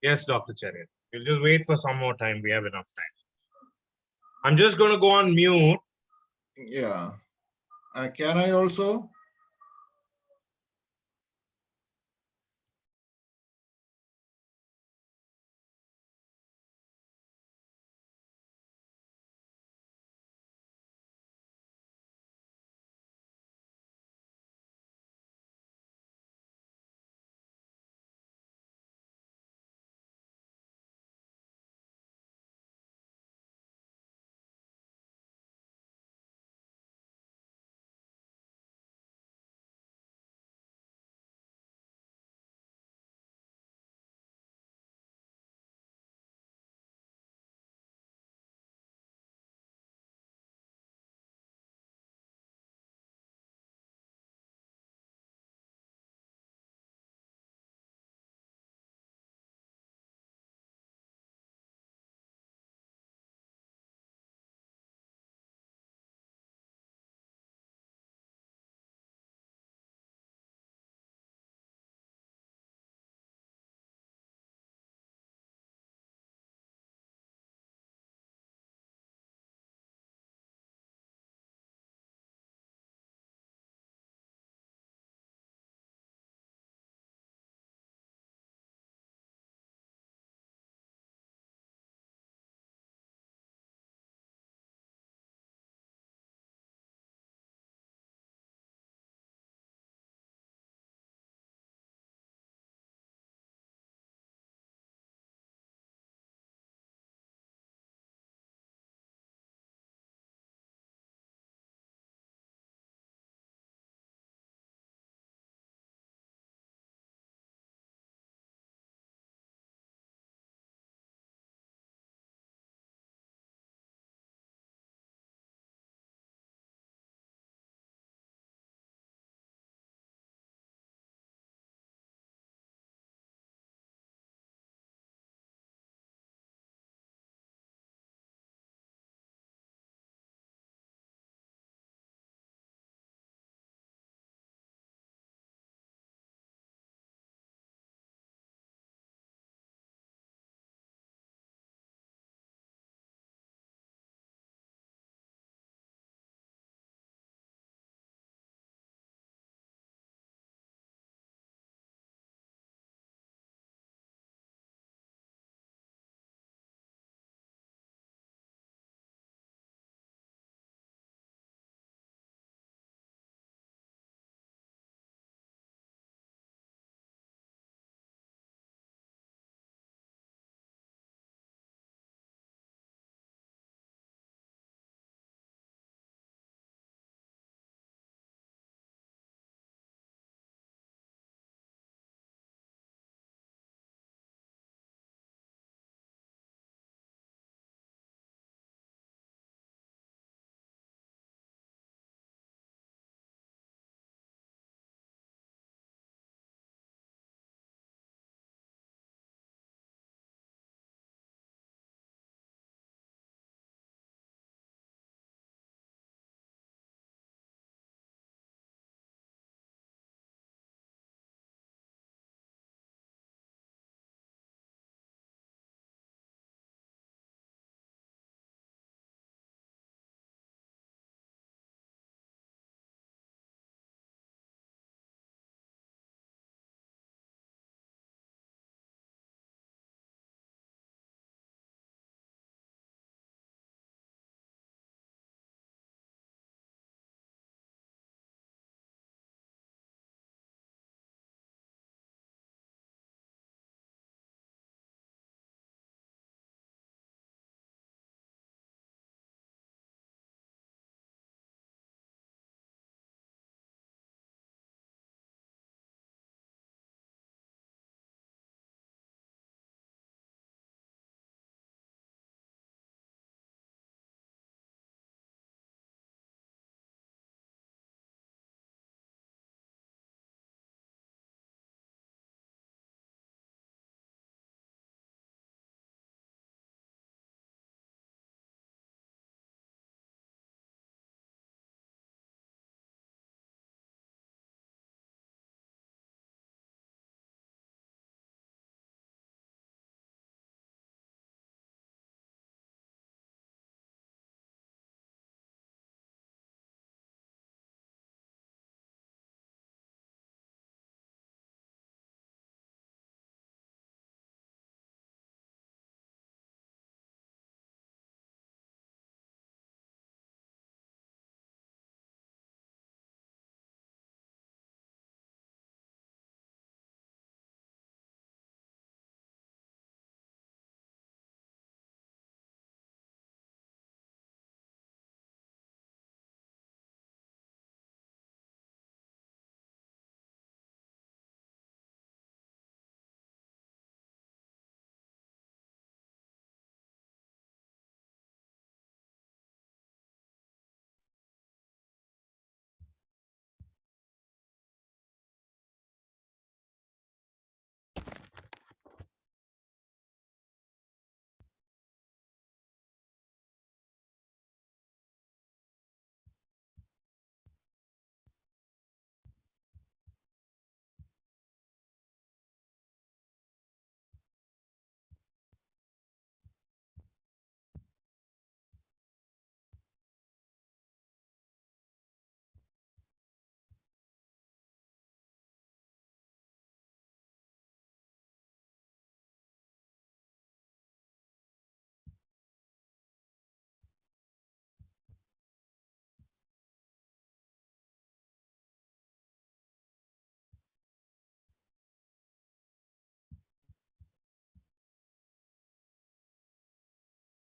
Yes, Dr. Chariot. We'll just wait for some more time. We have enough time. I'm just going to go on mute. Yeah. Can I also?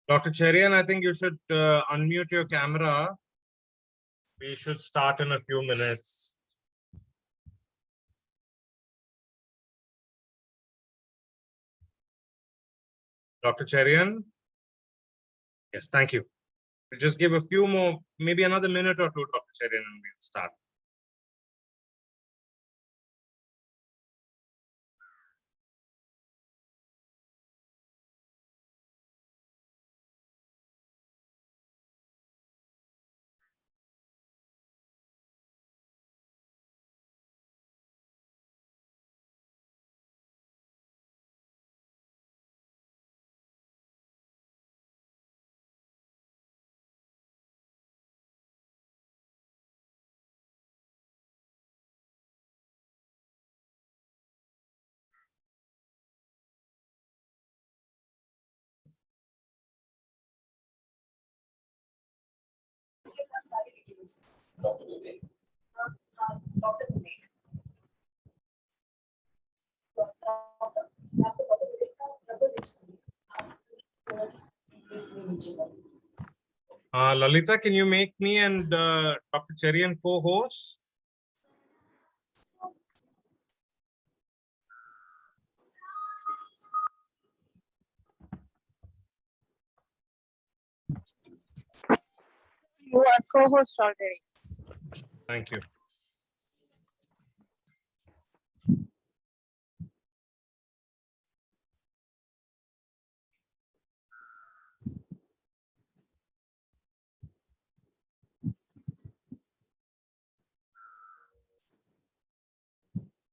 Dr. Cherian, I think you should unmute your camera. We should start in a few minutes. Dr. Cherian? Yes, thank you. We'll just give a few more, maybe another minute or two, Dr. Cherian, and we'll start. Lalita, can you make me and Dr. Cherian co-hosts? You are co-host already. Thank you.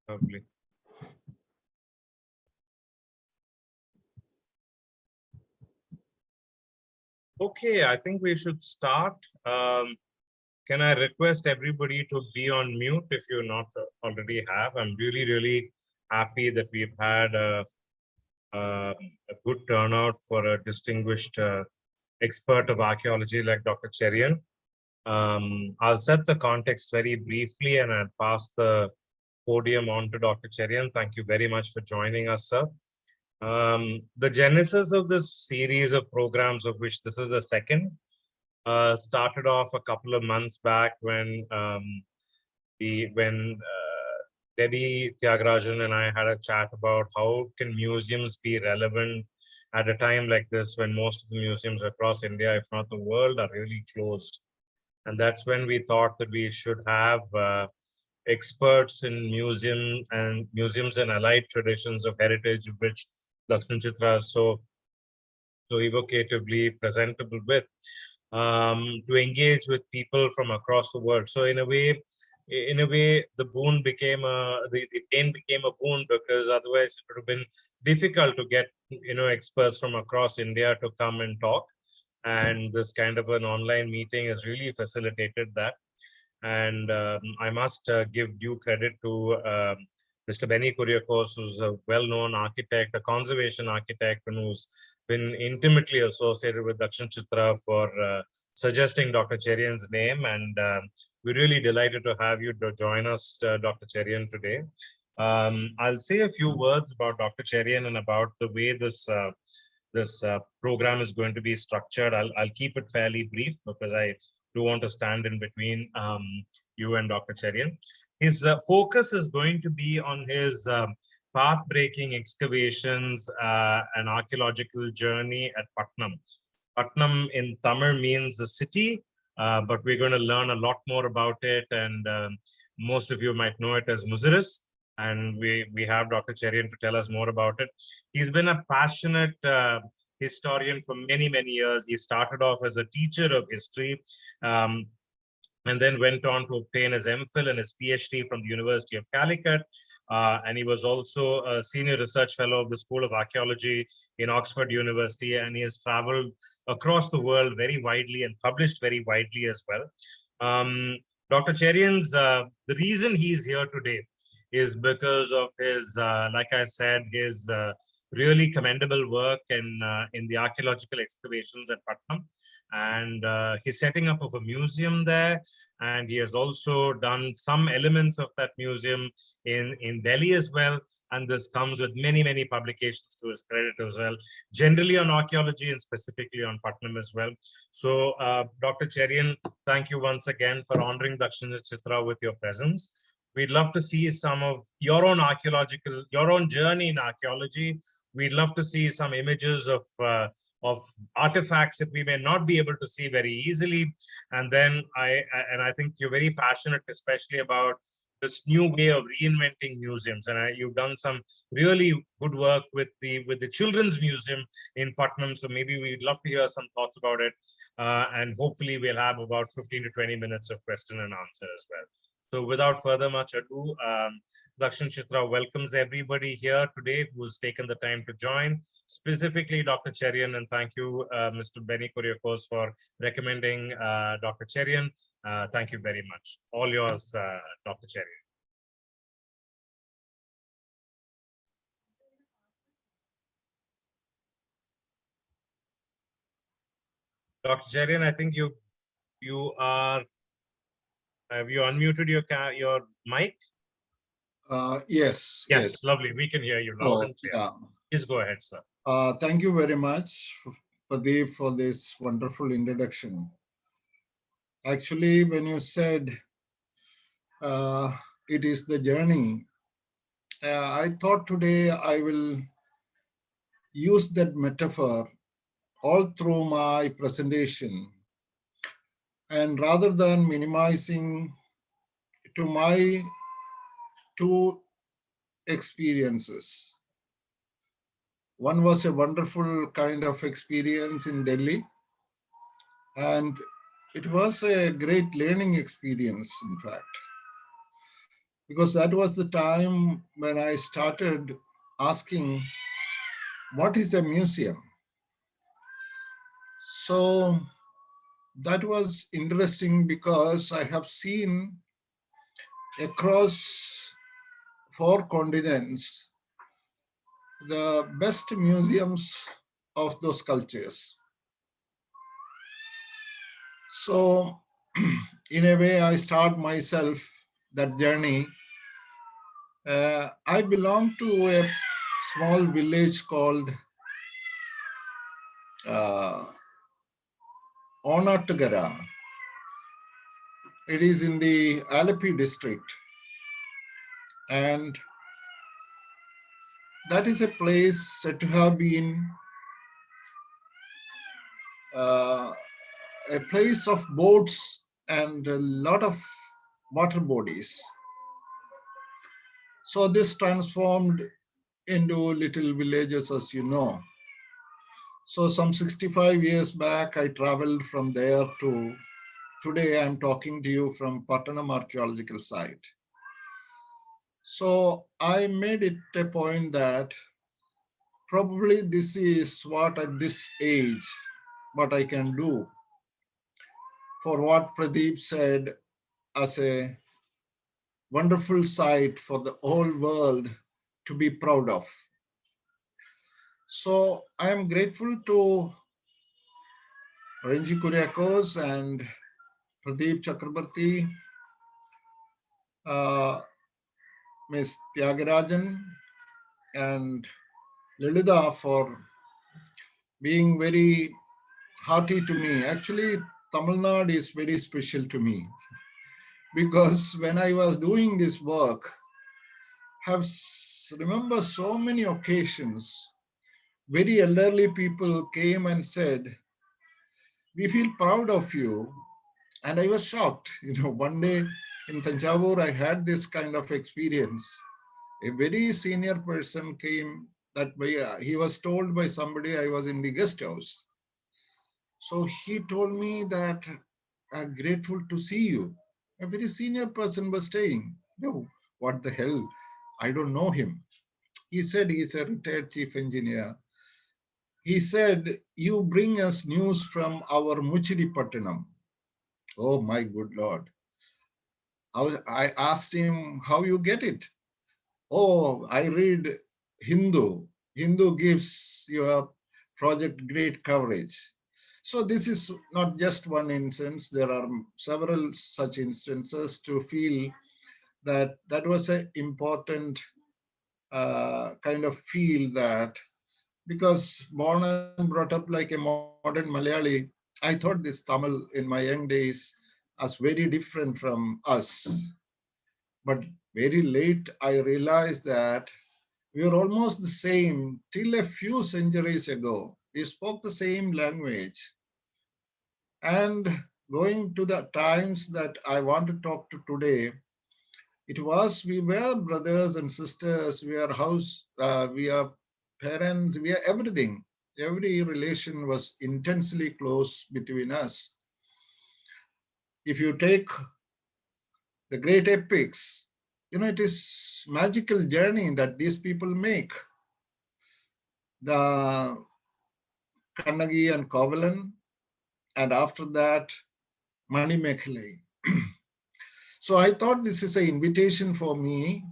Lovely. Okay, I think we should start. Can I request everybody to be on mute if you not already have? I'm really, really happy that we've had a good turnout for a distinguished expert of archaeology like Dr. Cherian. I'll set the context very briefly and I'll pass the podium on to Dr. Cherian. Thank you very much for joining us, sir. The genesis of this series of programs, of which this is the second, started off a couple of months back when Debbie Tyagarajan and I had a chat about how can museums be relevant at a time like this when most of the museums across India, if not the world, are really closed. And that's when we thought that we should have experts in museums and allied traditions of heritage, of which Dakshin Chitra is so evocatively presentable with, to engage with people from across the world. So in a way, the boon became the pain became a boon, because otherwise it would have been difficult to get experts from across India to come and talk. And this kind of an online meeting has really facilitated that. And I must give due credit to Mr. Benny Kuriakos, who's a well-known architect, a conservation architect, and who's been intimately associated with Dakshin Chitra for suggesting Dr. Cherian's name. And we're really delighted to have you to join us, Dr. Cherian, today. I'll say a few words about Dr. Cherian and about the way this program is going to be structured. I'll keep it fairly brief because I do want to stand in between you and Dr. Cherian. His focus is going to be on his path-breaking excavations and archaeological journey at Patnam. Patnam in Tamil means a city, but we're going to learn a lot more about it. And most of you might know it as Muziris. And we have Dr. Cherian to tell us more about it. He's been a passionate historian for many, many years. He started off as a teacher of history, and then went on to obtain his MPhil and his PhD from the University of Calicut. And he was also a senior research fellow of the School of Archaeology in Oxford University. And he has traveled across the world very widely and published very widely as well. Dr. Cherian's, the reason he's here today is because of his, like I said, his really commendable work in the archaeological excavations at Patnam. and he's setting up of a museum there, and he has also done some elements of that museum in Delhi as well. And this comes with many publications to his credit as well, generally on archaeology and specifically on Putnam as well. So Dr. Cherian, thank you once again for honoring Dakshina Chitra with your presence. We'd love to see some of your own journey in archaeology. We'd love to see some images of artifacts that we may not be able to see very easily. And then I think you're very passionate, especially about this new way of reinventing museums. And you've done some really good work with the Children's Museum in Putnam. So maybe we'd love to hear some thoughts about it. And hopefully we'll have about 15 to 20 minutes of question and answer as well. So without further much ado, Dakshin Chitra welcomes everybody here today who's taken the time to join, specifically Dr. Cherian, and thank you, Mr. Benny Kuriakos, for recommending Dr. Cherian. Thank you very much. All yours, Dr. Cherian. Dr. Cherian, I think you are. Have you unmuted your mic? Yes. Yes, lovely. We can hear you loud and clear. Yeah. Please go ahead, sir. Thank you very much, Pradeep, for this wonderful introduction. Actually, when you said it is the journey, I thought today I will use that metaphor all through my presentation. And rather than minimizing to my two experiences, one was a wonderful kind of experience in Delhi, and it was a great learning experience, in fact, because that was the time when I started asking, what is a museum? So that was interesting because I have seen across 4 continents the best museums of those cultures. So in a way, I start myself that journey. I belong to a small village called Onatagara. It is in the Alleppey district. And that is a place said to have been a place of boats and a lot of water bodies. So this transformed into little villages, as you know. So some 65 years back, I traveled from there to today. I'm talking to you from Pattanam Archaeological Site. So I made it a point that probably this is what at this age, what I can do for what Pradeep said as a wonderful site for the whole world to be proud of. So I am grateful to Renji Kuriakos and Pradeep Chakrabarti, Ms. Tyagarajan, and Lilida for being very hearty to me. Actually, Tamil Nadu is very special to me because when I was doing this work, have remember so many occasions, very elderly people came and said, we feel proud of you. And I was shocked. One day in Tanjavur, I had this kind of experience. A very senior person came that way. He was told by somebody I was in the guest house. So he told me that I'm grateful to see you. A very senior person was saying, no, what the hell? I don't know him. He said he's a retired chief engineer. He said, you bring us news from our Muchiripattanam. Oh my good Lord. I asked him how you get it. Oh, I read Hindu. Hindu gives your project great coverage. So this is not just one instance. There are several such instances to feel that that was an important kind of feel that, because born and brought up like a modern Malayali, I thought this Tamil in my young days as very different from us. But very late, I realized that we were almost the same till a few centuries ago. We spoke the same language. And going to the times that I want to talk to today, it was we were brothers and sisters, we are we are parents, we are everything. Every relation was intensely close between us. If you take the great epics, it is magical journey that these people make. The Kannagi and Kovalan, and after that, Manimekhalai. So I thought this is an invitation for me,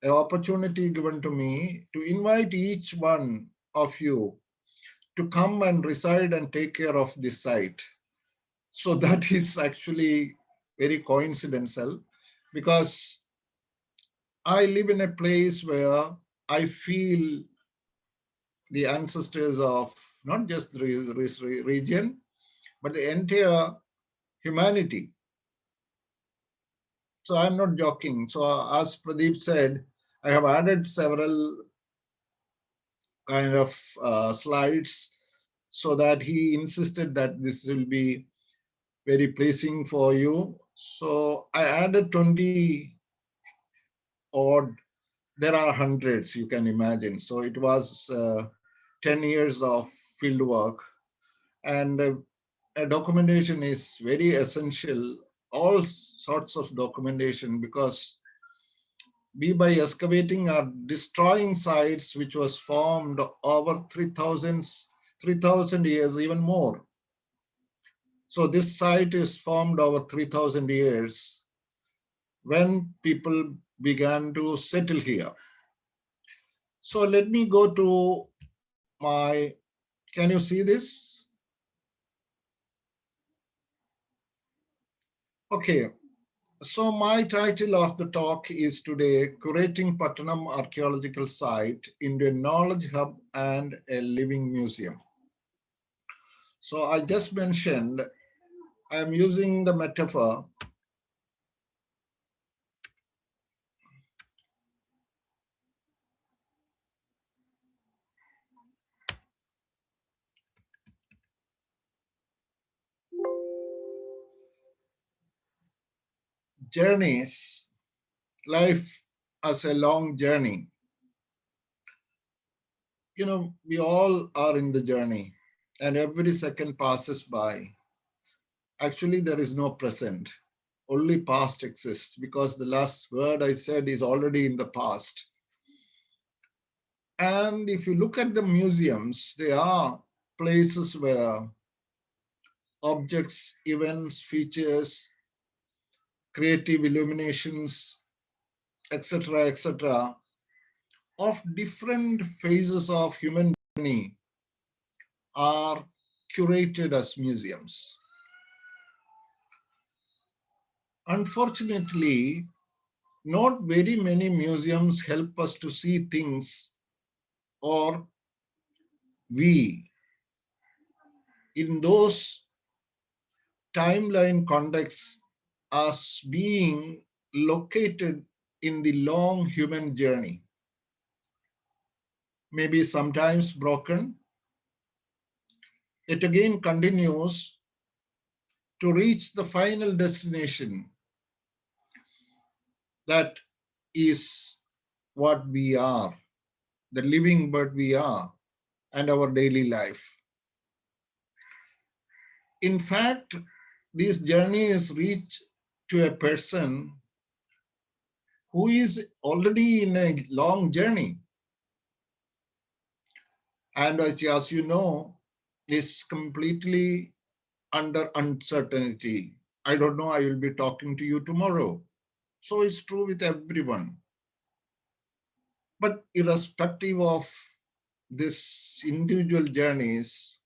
an opportunity given to me to invite each one of you to come and reside and take care of this site. So that is actually very coincidental, because I live in a place where I feel the ancestors of not just the region, but the entire humanity. So I'm not joking. So as Pradeep said, I have added several kind of slides so that he insisted that this will be very pleasing for you. So I added 20 odd, there are hundreds, you can imagine. So it was 10 years of field work, and a documentation is very essential, all sorts of documentation, because we by excavating are destroying sites which was formed over 3,000 years, even more. So this site is formed over 3,000 years when people began to settle here. So let me go to my, can you see this? Okay, so my title of the talk is today, Curating Pattanam Archaeological Site into a Knowledge Hub and a Living Museum. So I just mentioned, I am using the metaphor journeys, life as a long journey. We all are in the journey, and every second passes by. Actually, there is no present, only past exists, because the last word I said is already in the past. And if you look at the museums, they are places where objects, events, features, creative illuminations, etc., of different phases of human journey are curated as museums. Unfortunately, not very many museums help us to see things, or we, in those timeline contexts, as being located in the long human journey. Maybe sometimes broken, it again continues to reach the final destination. That is what we are, the living bird we are, and our daily life. In fact, this journey is reached to a person who is already in a long journey. And as you know, is completely under uncertainty. I don't know, I will be talking to you tomorrow. So it's true with everyone. But irrespective of this individual journeys,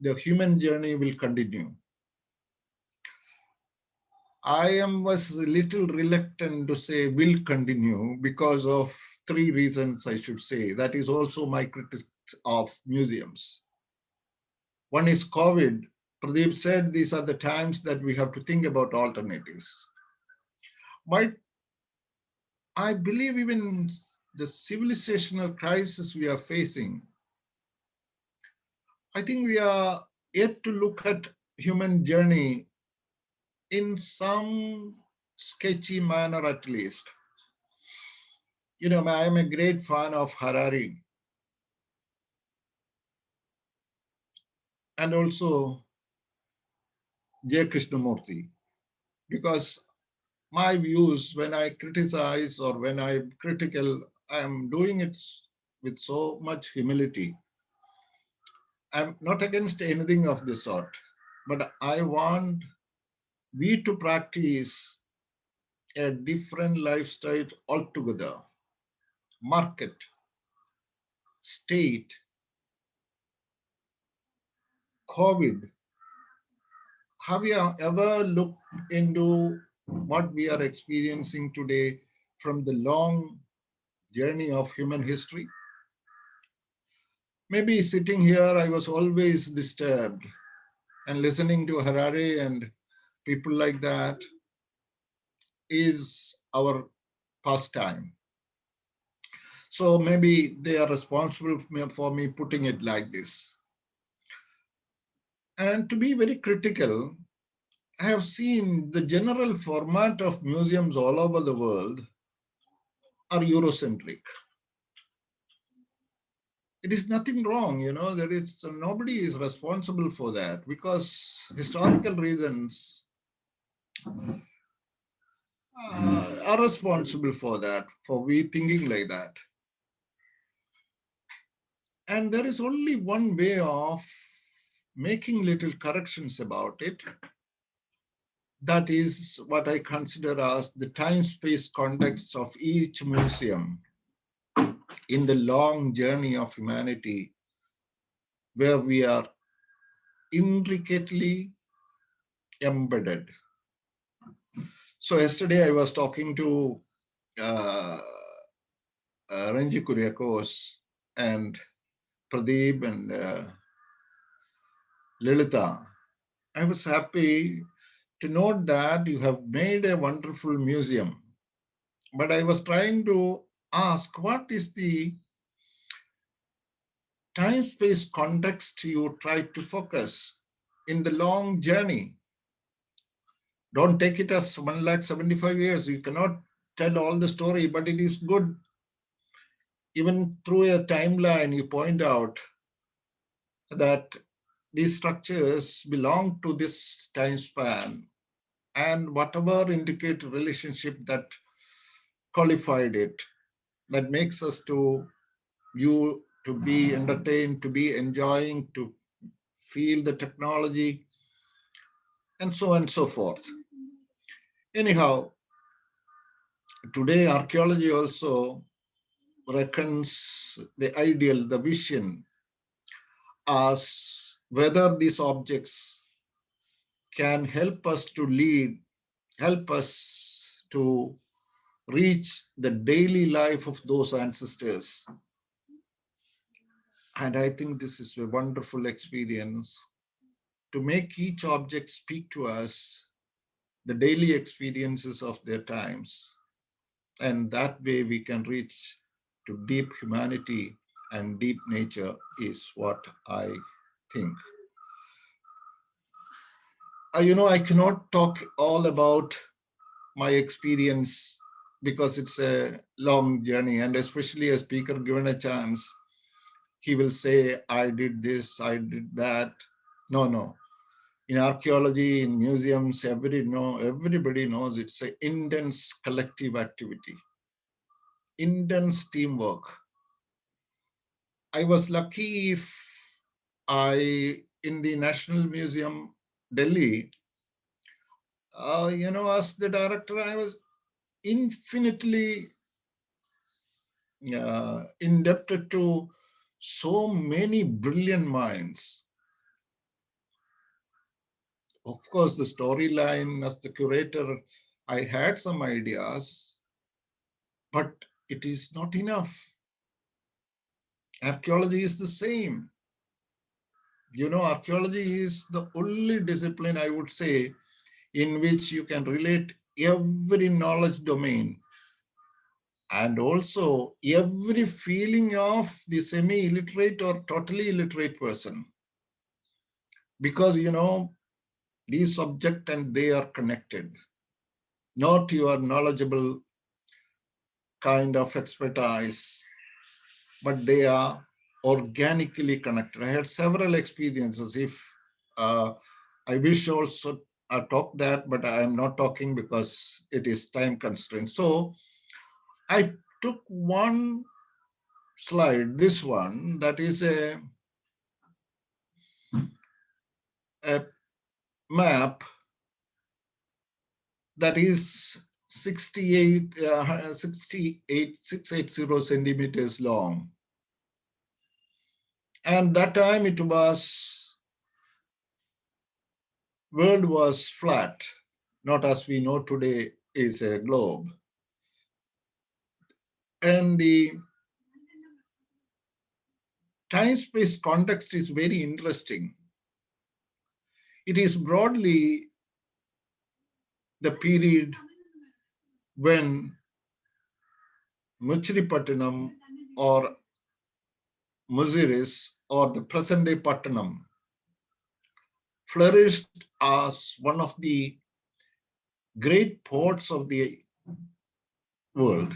the human journey will continue. Was a little reluctant to say will continue because of three reasons, I should say. That is also my criticism of museums. One is COVID. Pradeep said these are the times that we have to think about alternatives. But I believe even the civilizational crisis we are facing, I think we are yet to look at human journey in some sketchy manner at least. I am a great fan of Harari and also J. Krishnamurti, because my views, when I criticize or when I'm critical, I am doing it with so much humility. I'm not against anything of this sort, but I want we to practice a different lifestyle altogether. Market, state, COVID. Have you ever looked into what we are experiencing today from the long journey of human history? Maybe sitting here, I was always disturbed, and listening to Harari and people like that is our pastime. So maybe they are responsible for me putting it like this. And to be very critical, I have seen the general format of museums all over the world are Eurocentric. It is nothing wrong, there is nobody is responsible for that because historical reasons are responsible for that, for we thinking like that. And there is only one way of making little corrections about it. That is what I consider as the time-space context of each museum in the long journey of humanity, where we are intricately embedded. So yesterday I was talking to Renji Kuriakos and Pradeep and Lilitha. I was happy to note that you have made a wonderful museum. But I was trying to ask, what is the time-space context you try to focus in the long journey? Don't take it as 175 years. You cannot tell all the story, but it is good. Even through a timeline, you point out that these structures belong to this time span, and whatever indicate relationship that qualified it, that makes us to you to be entertained, to be enjoying, to feel the technology, and so on and so forth. Anyhow, today archaeology also reckons the ideal, the vision, as whether these objects can help us to lead, help us to reach the daily life of those ancestors. And I think this is a wonderful experience to make each object speak to us the daily experiences of their times. And that way we can reach to deep humanity and deep nature is what I think. I cannot talk all about my experience because it's a long journey, and especially a speaker given a chance, he will say, I did this, I did that. No. In archaeology, in museums, everybody knows it's an intense collective activity, intense teamwork. I was lucky if in the National Museum, Delhi, as the director, I was infinitely indebted to so many brilliant minds. Of course, the storyline as the curator, I had some ideas, but it is not enough. Archaeology is the same. Archaeology is the only discipline, I would say, in which you can relate every knowledge domain and also every feeling of the semi-illiterate or totally illiterate person. Because, these subject and they are connected, not your knowledgeable kind of expertise, but they are organically connected. I had several experiences. If I wish also I talk that, but I am not talking because it is time constraint. So I took one slide, this one, that is a map that is 680 centimeters long. And that time world was flat, not as we know today is a globe. And the time-space context is very interesting. It is broadly the period when Muchiripattanam or Muziris or the present-day Pattanam flourished as one of the great ports of the world.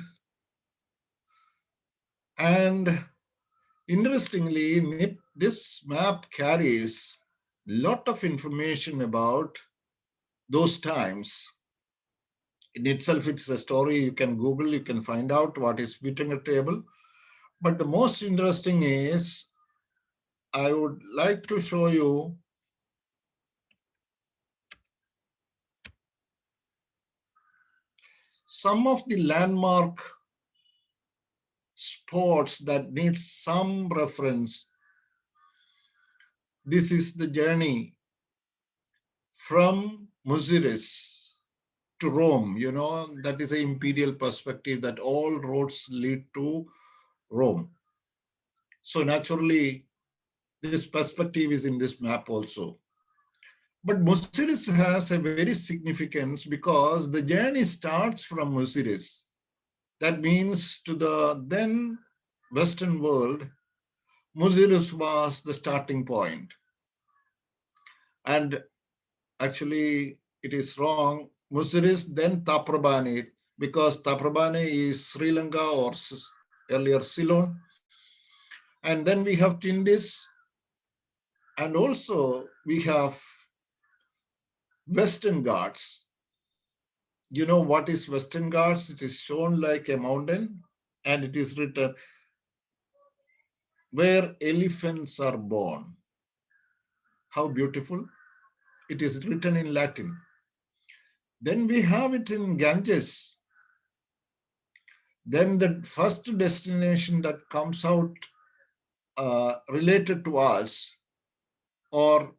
And interestingly, this map carries a lot of information about those times. In itself, it's a story you can Google, you can find out what is Wittinger table. But the most interesting is, I would like to show you some of the landmark spots that need some reference. This is the journey from Muziris to Rome. That is an imperial perspective that all roads lead to Rome. So naturally, this perspective is in this map also. But Muziris has a very significance because the journey starts from Muziris. That means to the then Western world, Muziris was the starting point. And actually, it is wrong. Muziris, then Taprabani, because Taprabani is Sri Lanka or earlier Ceylon. And then we have Tindis. And also we have Western Ghats. You know what is Western Ghats? It is shown like a mountain and it is written where elephants are born. How beautiful. It is written in Latin. Then we have it in Ganges. Then the first destination that comes out related to us, or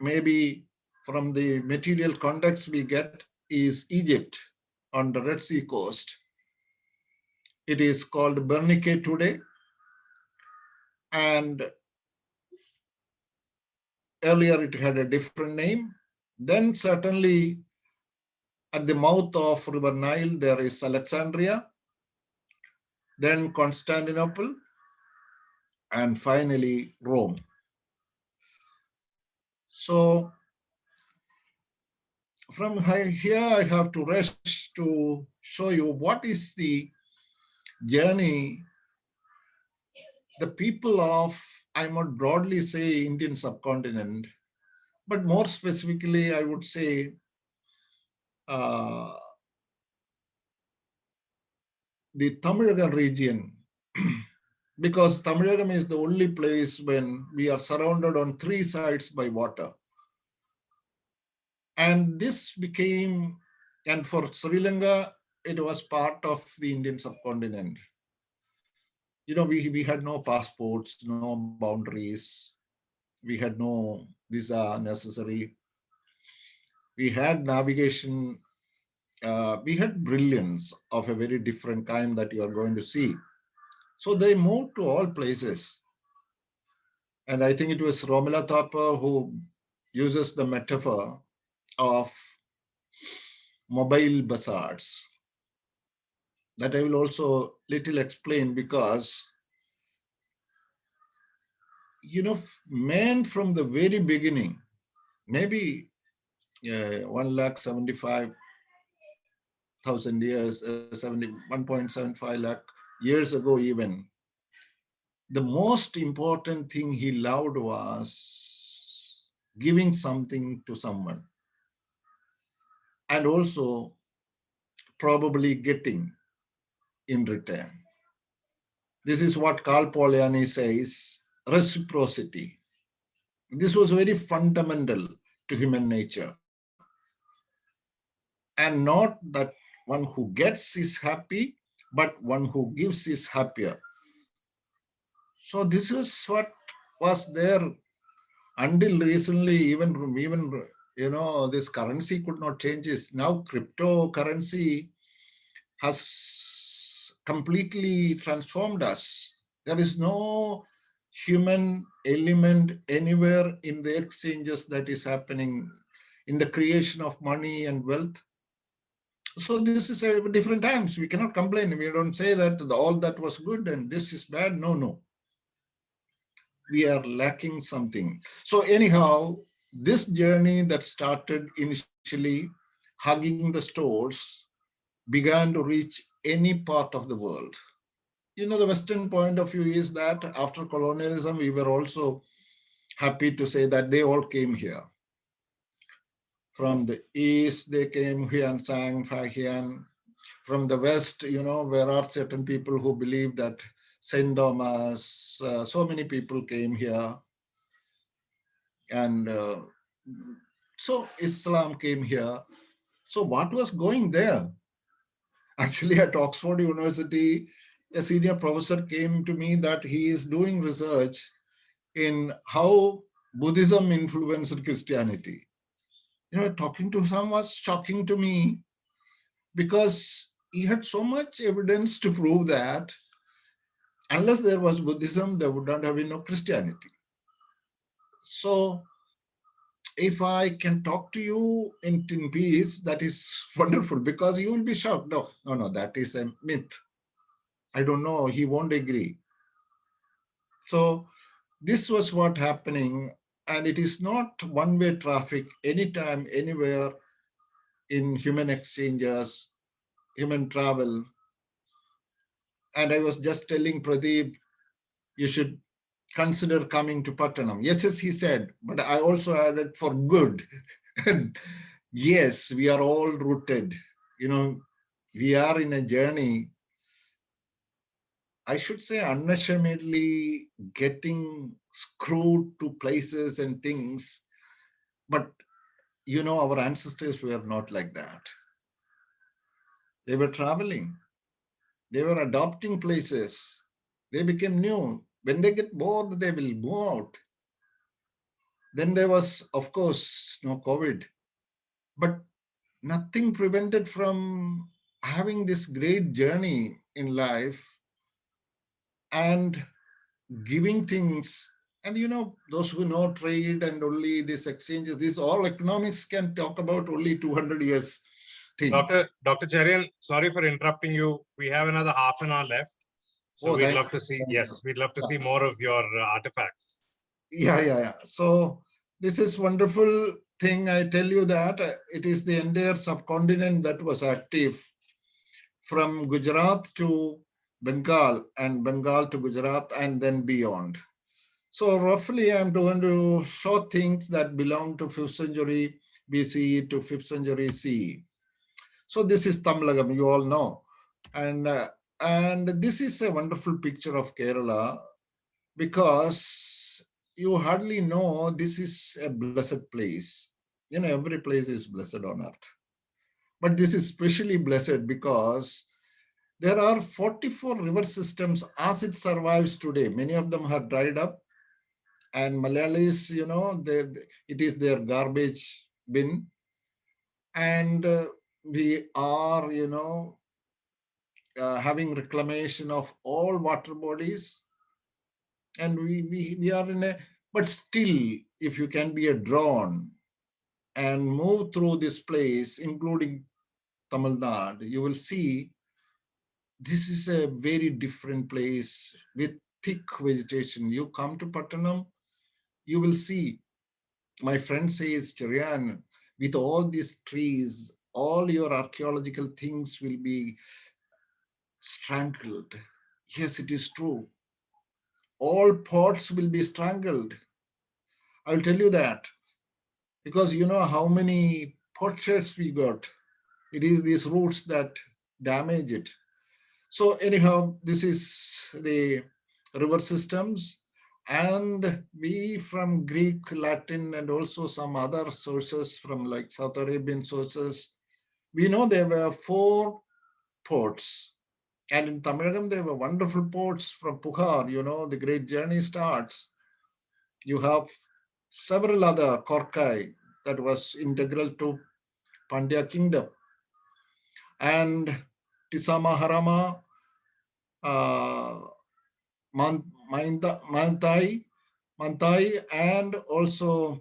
maybe from the material context we get, is Egypt on the Red Sea coast. It is called Bernike today. And earlier it had a different name. Then certainly at the mouth of River Nile, there is Alexandria, then Constantinople, and finally Rome. So from here, I have to rush to show you what is the journey the people of, I might broadly say, Indian subcontinent, but more specifically, I would say the Tamilnagar region, because Tamilnadu is the only place when we are surrounded on three sides by water. And this became, and for Sri Lanka, it was part of the Indian subcontinent. We had no passports, no boundaries. We had no visa necessary. we had navigation, we had brilliance of a very different kind that you are going to see. So they moved to all places. And I think it was Romila Thapa who uses the metaphor of mobile bazaars. That I will also little explain, because man from the very beginning, maybe 1,75,000 years, 1.75 lakh years ago even, the most important thing he loved was giving something to someone, and also probably getting in return. This is what Karl Polanyi says, reciprocity. This was very fundamental to human nature. And not that one who gets is happy, but one who gives is happier. So this is what was there until recently. Even this currency could not change this. Now cryptocurrency has completely transformed us. There is no human element anywhere in the exchanges that is happening in the creation of money and wealth. So this is a different times. We cannot complain. We don't say that all that was good and this is bad. No. We are lacking something. So anyhow, this journey that started initially hugging the stores began to reach any part of the world. The Western point of view is that after colonialism, we were also happy to say that they all came here. From the east, they came here and sang Fahian. From the west, there are certain people who believe that Saint Thomas, so many people came here. And so Islam came here. So what was going there? Actually, at Oxford University, a senior professor came to me that he is doing research in how Buddhism influenced Christianity. Talking to him was shocking to me, because he had so much evidence to prove that unless there was Buddhism, there would not have been no Christianity. So if I can talk to you in peace, that is wonderful, because you will be shocked. No, that is a myth. I don't know, he won't agree. So this was what happening, and it is not one-way traffic anytime, anywhere in human exchanges, human travel. And I was just telling Pradeep, you should consider coming to Pattanam. Yes, he said, but I also added for good. And yes, we are all rooted. We are in a journey, I should say, unashamedly getting screwed to places and things. But, our ancestors were not like that. They were traveling. They were adopting places. They became new. When they get bored, they will move out. Then there was, of course, no COVID. But nothing prevented from having this great journey in life and giving things. And those who know trade and only these exchanges, these all economics can talk about only 200 years thing. Dr. Cherian, sorry for interrupting you. We have another half an hour left. So we'd love to see, we'd love to see more of your artifacts. Yeah. So this is wonderful thing. I tell you that it is the entire subcontinent that was active from Gujarat to Bengal and Bengal to Gujarat and then beyond. So roughly I'm going to show things that belong to 5th century BCE to 5th century CE. So this is Tamilagam, you all know. And this is a wonderful picture of Kerala, because you hardly know this is a blessed place. Every place is blessed on earth. But this is especially blessed because there are 44 river systems as it survives today. Many of them have dried up. And Malayalis, it is their garbage bin. And we are, having reclamation of all water bodies, and we are in a, but still, if you can be a drone and move through this place, including Tamil Nadu, you will see this is a very different place with thick vegetation. You come to Pattanam, you will see, my friend says, Cherian, with all these trees, all your archaeological things will be strangled. Yes, it is true. All pots will be strangled. I will tell you that because you know how many potsherds we got. It is these roots that damage it. So anyhow, this is the river systems, and we from Greek, Latin, and also some other sources from like South Arabian sources, we know there were 4 ports. And in Tamilagam, there were wonderful ports from Puhar, the great journey starts. You have several other Korkai that was integral to Pandya kingdom. And Tisamaharama, uh, Mantai, and also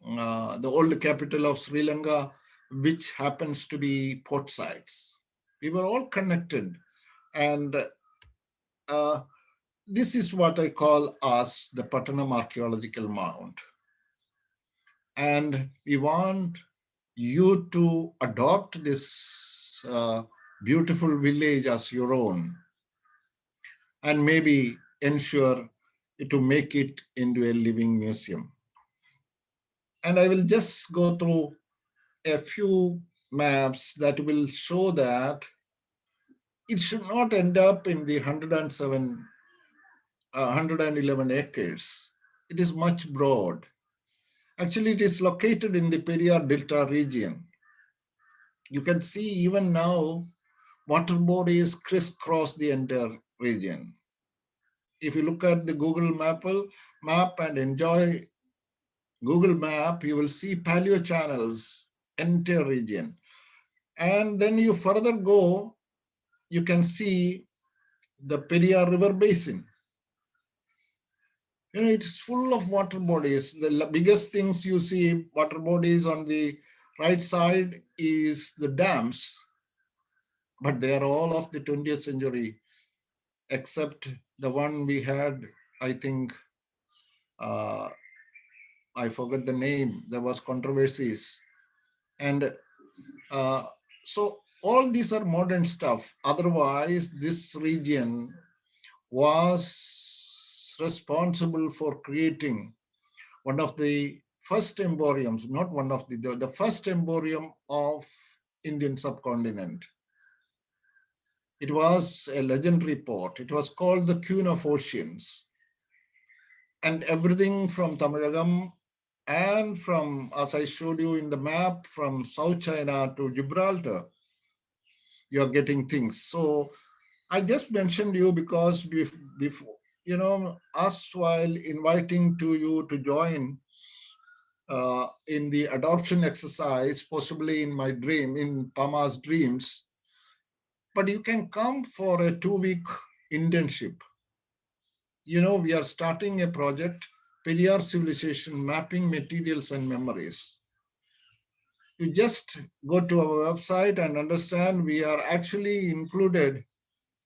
the old capital of Sri Lanka, which happens to be port sites. We were all connected. And uh, this is what I call as the Pattanam Archaeological Mound. And we want you to adopt this beautiful village as your own, and maybe ensure to make it into a living museum. And I will just go through a few maps that will show that it should not end up in the 111 acres. It is much broad. Actually, it is located in the Periyar Delta region. You can see even now, water bodies crisscross the entire region. If you look at the Google map and enjoy Google map, you will see paleo channels, entire region. And then you further go, you can see the Periyar River Basin. It's full of water bodies. The biggest things you see water bodies on the right side is the dams, but they are all of the 20th century, except the one we had, I think, uh, I forget the name. There was controversies. And so all these are modern stuff. Otherwise, this region was responsible for creating one of the first emporiums, not one of the first emporium of Indian subcontinent. It was a legendary port. It was called the Queen of Oceans. And everything from Tamilagam and from, as I showed you in the map, from South China to Gibraltar, you're getting things. So I just mentioned you because before, us while inviting to you to join in the adoption exercise, possibly in my dream, in Pama's dreams, but you can come for a 2-week internship. We are starting a project, Periyar Civilization Mapping Materials and Memories. You just go to our website and understand we are actually included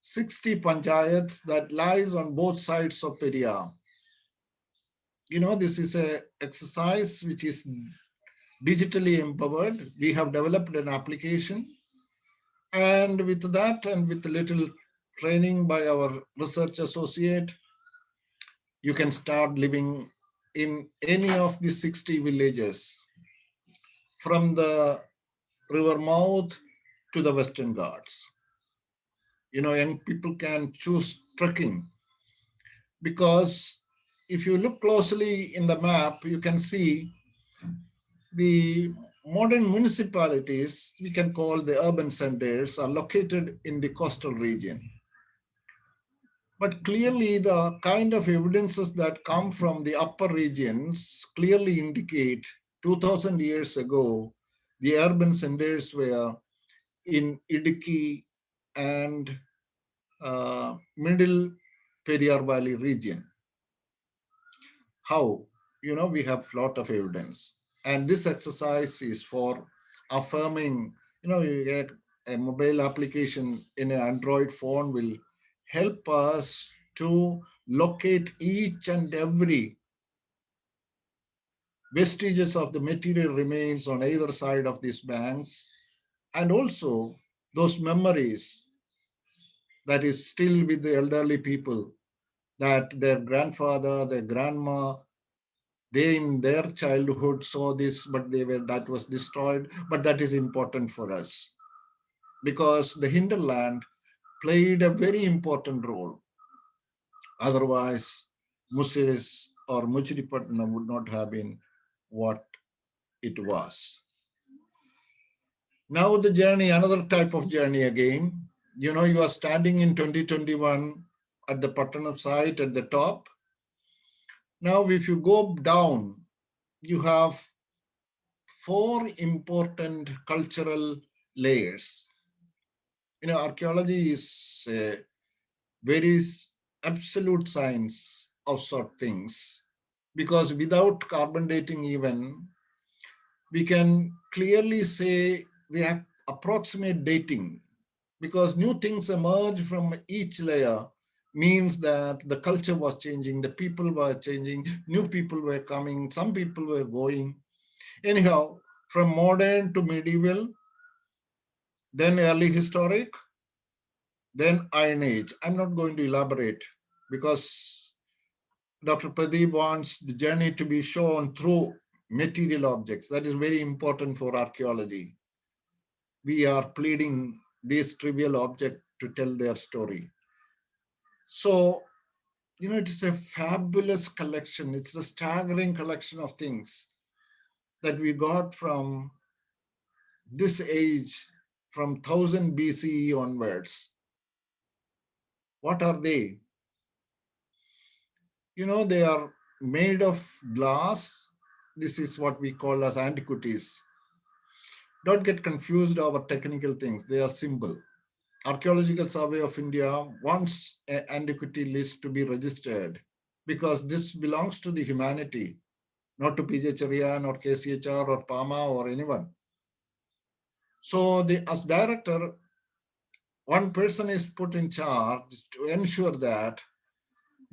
60 panchayats that lies on both sides of Periyar. This is a exercise which is digitally empowered. We have developed an application, and with that and with a little training by our research associate, you can start living in any of the 60 villages from the river mouth to the Western Ghats. Young people can choose trekking because if you look closely in the map, you can see the modern municipalities, we can call the urban centers, are located in the coastal region. But clearly, the kind of evidences that come from the upper regions clearly indicate 2000 years ago, The urban centers were in Idiki and middle Periyar Valley region. How? We have lot of evidence. And this exercise is for affirming, a mobile application in an Android phone will help us to locate each and every vestiges of the material remains on either side of these banks, and also those memories that is still with the elderly people, that their grandfather, their grandma, they in their childhood saw this, but that was destroyed. But that is important for us because the hinterland played a very important role. Otherwise, Musis or Muchiripatnam would not have been what it was. Now the journey, another type of journey again. You are standing in 2021 at the Pattanam site at the top. Now, if you go down, you have four important cultural layers. Archaeology is a very absolute science of sort things, because without carbon dating even, we can clearly say the approximate dating, because new things emerge from each layer means that the culture was changing, the people were changing, new people were coming, some people were going. Anyhow, from modern to medieval, then early historic, then Iron Age. I'm not going to elaborate because Dr. Pradeep wants the journey to be shown through material objects. That is very important for archaeology. We are pleading this trivial object to tell their story. So, it is a fabulous collection. It's a staggering collection of things that we got from this age, from 1000 BCE onwards. What are they? They are made of glass. This is what we call as antiquities. Don't get confused over technical things. They are simple. Archaeological Survey of India wants an antiquity list to be registered because this belongs to the humanity, not to PJ Cherian or KCHR or PAMA or anyone. So as director, one person is put in charge to ensure that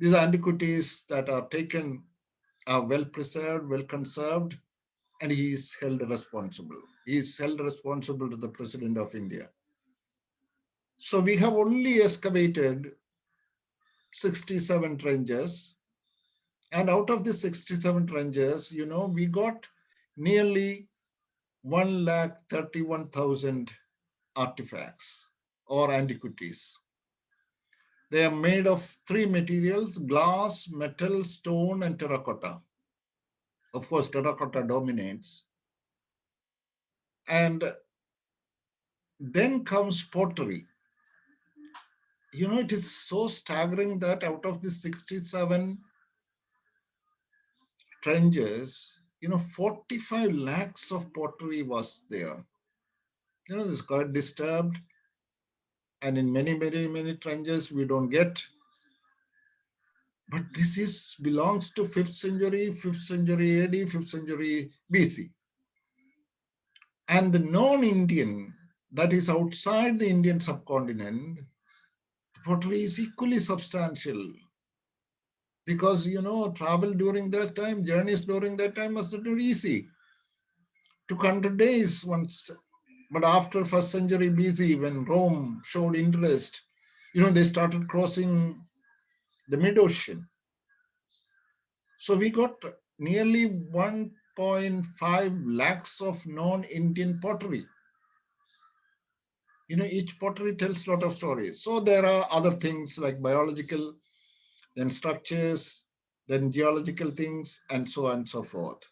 these antiquities that are taken are well preserved, well conserved, and he is held responsible. He is held responsible to the President of India. So we have only excavated 67 trenches. And out of the 67 trenches, we got nearly 131,000 artifacts or antiquities. They are made of three materials: glass, metal, stone, and terracotta. Of course, terracotta dominates. And then comes pottery. It is so staggering that out of the 67 trenches, 45 lakhs of pottery was there. This got disturbed. And in many, many, many trenches, we don't get. But this belongs to 5th century AD, 5th century BC. And the non-Indian, that is outside the Indian subcontinent, the pottery is equally substantial. Because, travel during that time, journeys during that time was not easy. 200 days once. But after 1st century BC, when Rome showed interest, they started crossing the mid-ocean. So we got nearly 1.5 lakhs of non-Indian pottery. Each pottery tells a lot of stories. So there are other things like biological, then structures, then geological things, and so on and so forth.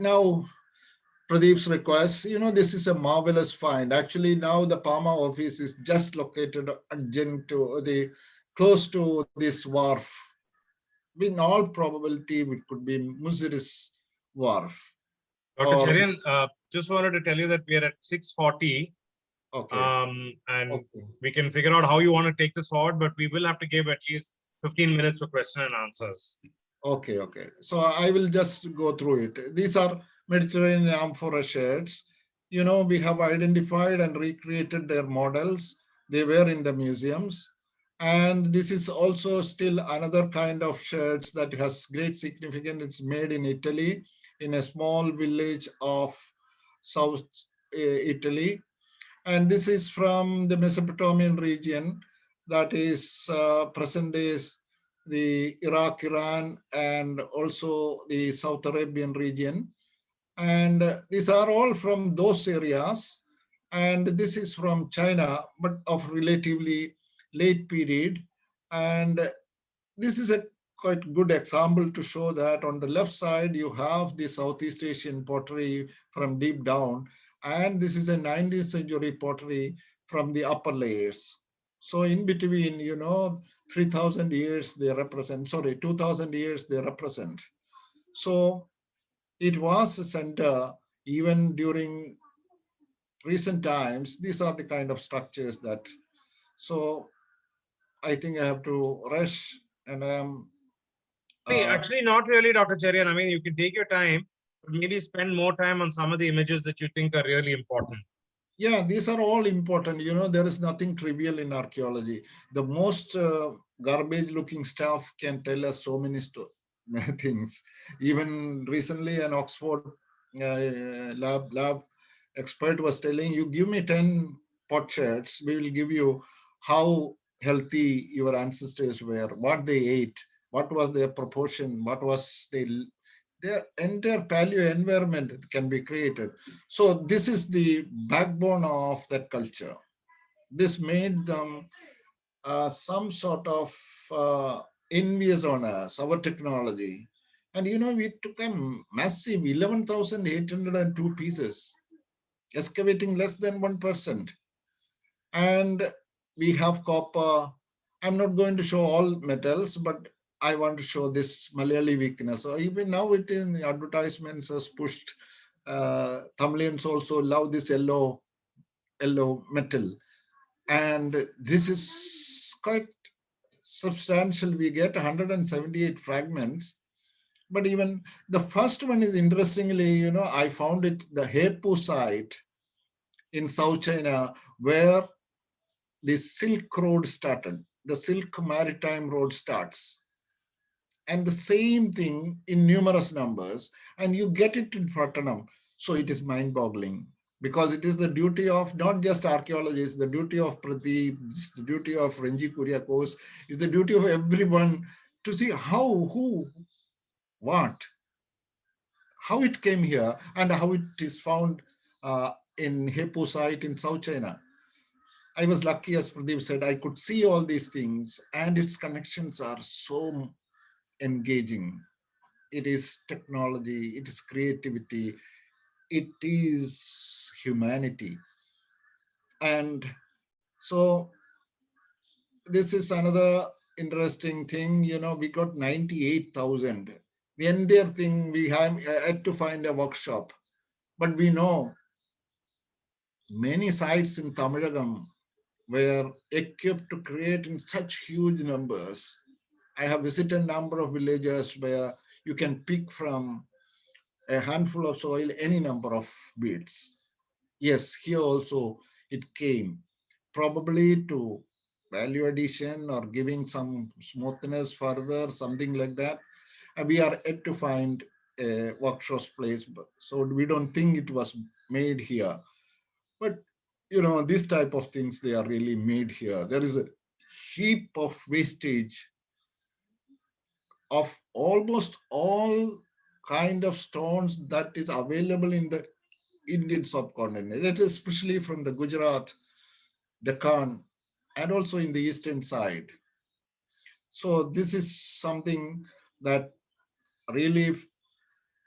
Now, Pradeep's request, this is a marvelous find. Actually, now the PAMA office is just located adjacent to close to this wharf. in all probability, it could be Muziris Wharf Dr. or Cherian, just wanted to tell you that we are at 6:40, okay, and okay, we can figure out how you want to take this forward, but we will have to give at least 15 minutes for question and answers. okay, okay. So I will just go through it. These are Mediterranean amphora sheds. We have identified and recreated their models. They were in the museums. And this is also still another kind of sheds that has great significance. It's made in Italy, in a small village of South Italy. And this is from the Mesopotamian region, that is present days the Iraq, Iran, and also the South Arabian region. And these are all from those areas. And this is from China, but of relatively late period. And this is a quite good example to show that on the left side you have the Southeast Asian pottery from deep down, and this is a 19th century pottery from the upper layers. So in between, 3,000 years they represent, sorry, 2,000 years they represent. So it was a center even during recent times. These are the kind of structures that, so I think I have to rush, and I am Actually, not really, Dr. Cherian. I mean, you can take your time, but maybe spend more time on some of the images that you think are really important. yeah, these are all important. There is nothing trivial in archaeology. The most garbage looking stuff can tell us so many things. Even recently, an Oxford lab expert was telling you, give me 10 potsherds, we will give you how healthy your ancestors were, what they ate, what was their proportion, what was their entire paleo environment can be created. So this is the backbone of that culture. This made them some sort of envious on us, our technology. And we took a massive 11,802 pieces, excavating less than 1%. And we have copper. I'm not going to show all metals, but I want to show this Malayali weakness. So even now it in advertisements has pushed. Tamilians also love this yellow metal, and this is quite substantial. We get 178 fragments. But even the first one is interestingly, I found it the Hepu site in South China, where the Silk Road started. The Silk Maritime Road starts. And the same thing in numerous numbers, and you get it in Pratanam. So it is mind boggling, because it is the duty of not just archaeologists, the duty of Pradeep, it's the duty of Renji Kuriakose, it's the duty of everyone to see how, who, what, how it came here, and how it is found in Hepo site in South China. I was lucky, as Pradeep said, I could see all these things, and its connections are so engaging. It is technology, it is creativity, it is humanity. And so this is another interesting thing. We got 98,000. The entire thing, we have had to find a workshop. But we know many sites in Tamilagam were equipped to create in such huge numbers. I have visited a number of villages where you can pick from a handful of soil any number of beads. Yes, here also it came, probably to value addition or giving some smoothness further, something like that. And we are yet to find a workshop place, so we don't think it was made here. But these type of things, they are really made here. There is a heap of wastage of almost all kind of stones that is available in the Indian subcontinent. It's especially from the Gujarat, Deccan, and also in the eastern side. So this is something that really,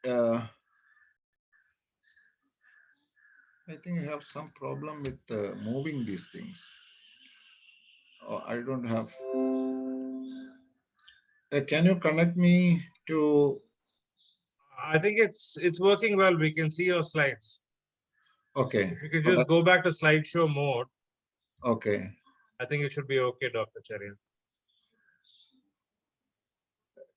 uh, I think I have some problem with moving these things. I don't have. Can you connect me to? I think it's working well. We can see your slides. Okay. If you could All right. just go back to slideshow mode, Okay. I think it should be okay, Dr. Cherian.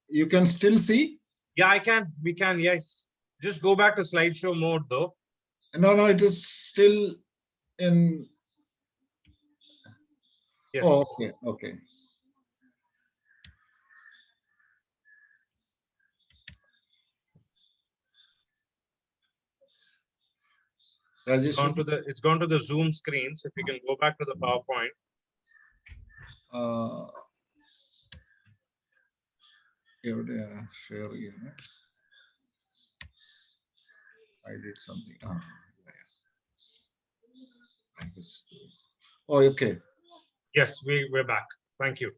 You can still see? Yeah, I can. We can. Yes. Just go back to slideshow mode, though. No, it is still in. Oh, okay. Yes. Okay. It's Rajesh, gone to the Zoom screens. If you can go back to the PowerPoint. share here. I did something. I was. Oh, okay. Yes, we're back. Thank you.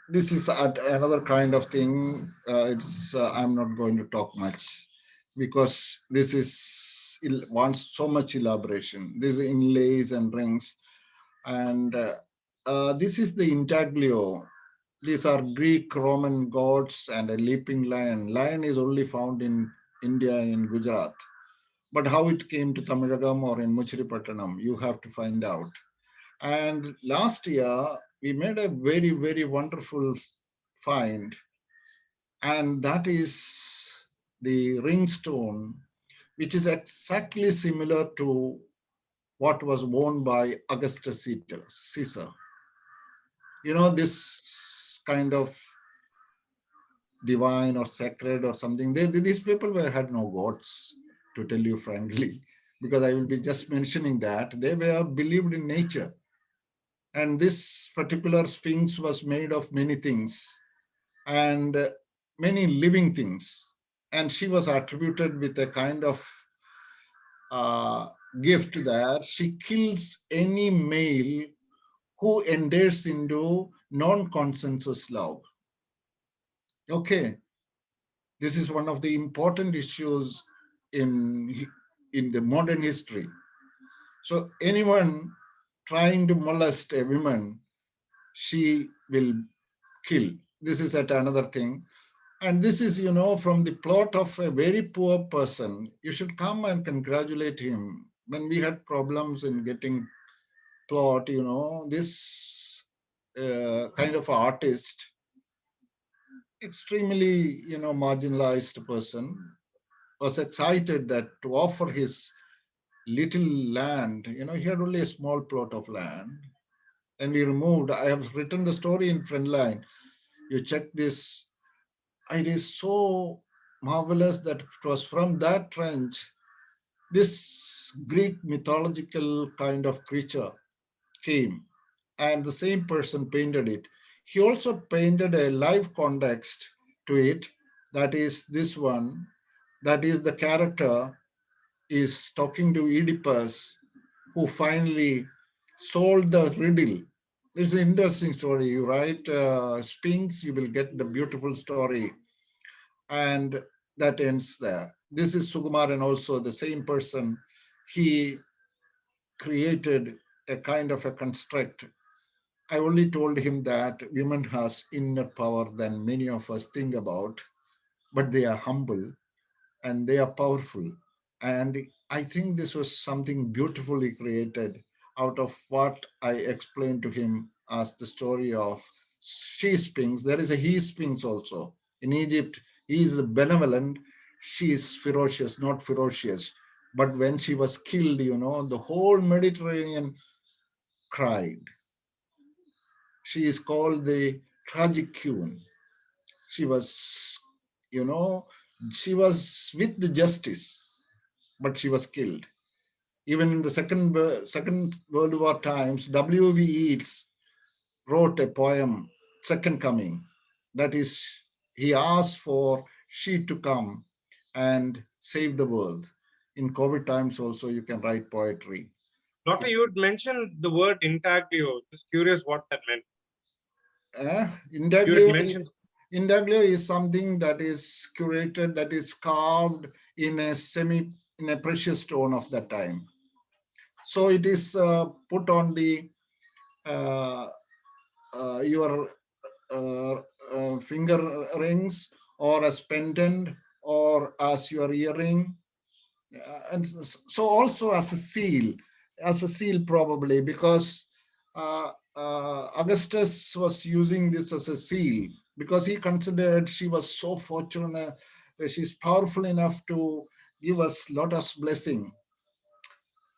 This is another kind of thing. I'm not going to talk much because this is wants so much elaboration. These inlays and rings, and this is the intaglio. These are Greek Roman gods and a leaping lion. Lion is only found in India, in Gujarat. But how it came to Tamilagam or in Muchiripattanam, you have to find out. And last year, we made a very, very wonderful find, and that is the ring stone, which is exactly similar to what was worn by Augustus Caesar. You know, this kind of divine or sacred or something. These people had no gods, to tell you frankly, because I will be just mentioning that they were believed in nature. And this particular sphinx was made of many things and many living things. And she was attributed with a kind of uh, gift that she kills any male who enters into non-consensus love. Okay, this is one of the important issues in the modern history. So anyone trying to molest a woman, she will kill. This is at another thing. And this is, from the plot of a very poor person. You should come and congratulate him. When we had problems in getting plot, this kind of artist, extremely, marginalized person, was excited that to offer his little land, he had only a small plot of land. And we removed, I have written the story in front line. You check this, it is so marvelous that it was from that trench this Greek mythological kind of creature came, and the same person painted it. He also painted a live context to it, that is this one, that is the character is talking to Oedipus, who finally solved the riddle. It's an interesting story. You write Sphinx, you will get the beautiful story. And that ends there. This is Sukumaran, also the same person. He created a kind of a construct. I only told him that women has inner power than many of us think about, but they are humble and they are powerful. And I think this was something beautifully created out of what I explained to him as the story of she sphinx. There is a he sphinx also. In Egypt, he is benevolent, she is ferocious, not ferocious. But when she was killed, the whole Mediterranean cried. She is called the tragic queen. She was, you know, she was with the justice, but she was killed. Even in the Second World War times, W.B. Yeats wrote a poem, Second Coming. That is, he asked for she to come and save the world. In COVID times also, you can write poetry. Doctor, you had mentioned the word intaglio. Just curious what that meant. You had Intaglio, mentioned. intaglio is something that is curated, that is carved in a precious stone of that time. So it is put on the your uh, finger rings, or as pendant, or as your earring, and so also as a seal probably, because Augustus was using this as a seal because he considered she was so fortunate, she's powerful enough to give us lot of blessing.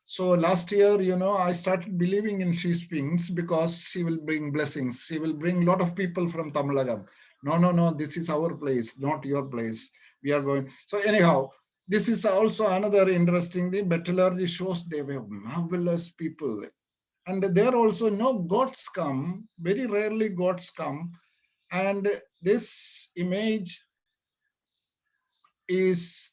So last year, I started believing in she speaks because she will bring blessings. She will bring a lot of people from Tamilagam. No, no, no, this is our place, not your place. We are going. So anyhow, this is also another interesting thing. Metallurgy shows they were marvelous people. And there also no gods come, very rarely gods come. And this image is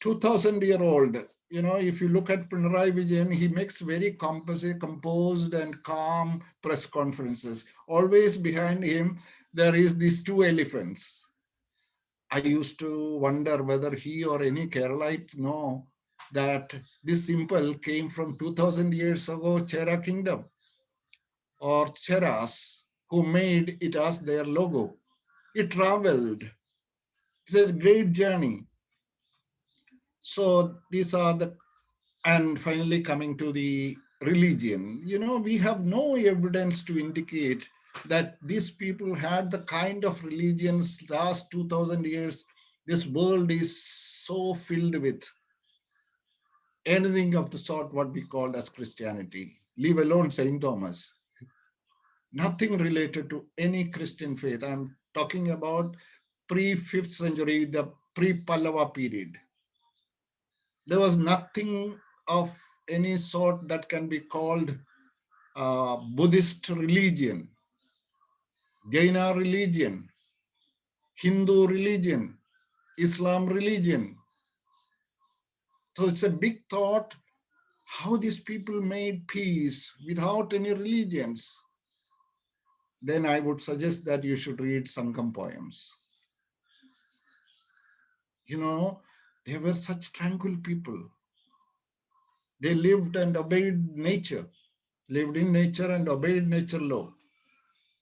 2000-year old. If you look at Pinarayi Vijayan, he makes very composed and calm press conferences. Always behind him, there is these two elephants. I used to wonder whether he or any Keralite know that this symbol came from 2000 years ago, Chera Kingdom or Cheras, who made it as their logo. It traveled. It's a great journey. So these are the, and finally coming to the religion, we have no evidence to indicate that these people had the kind of religions last 2000 years. This world is so filled with anything of the sort what we call as Christianity, leave alone Saint Thomas. Nothing related to any Christian faith. I'm talking about pre-5th century, the pre-Pallava period. There was nothing of any sort that can be called Buddhist religion, Jaina religion, Hindu religion, Islam religion. So it's a big thought how these people made peace without any religions. Then I would suggest that you should read Sangam poems. They were such tranquil people. They lived and obeyed nature, lived in nature and obeyed nature law.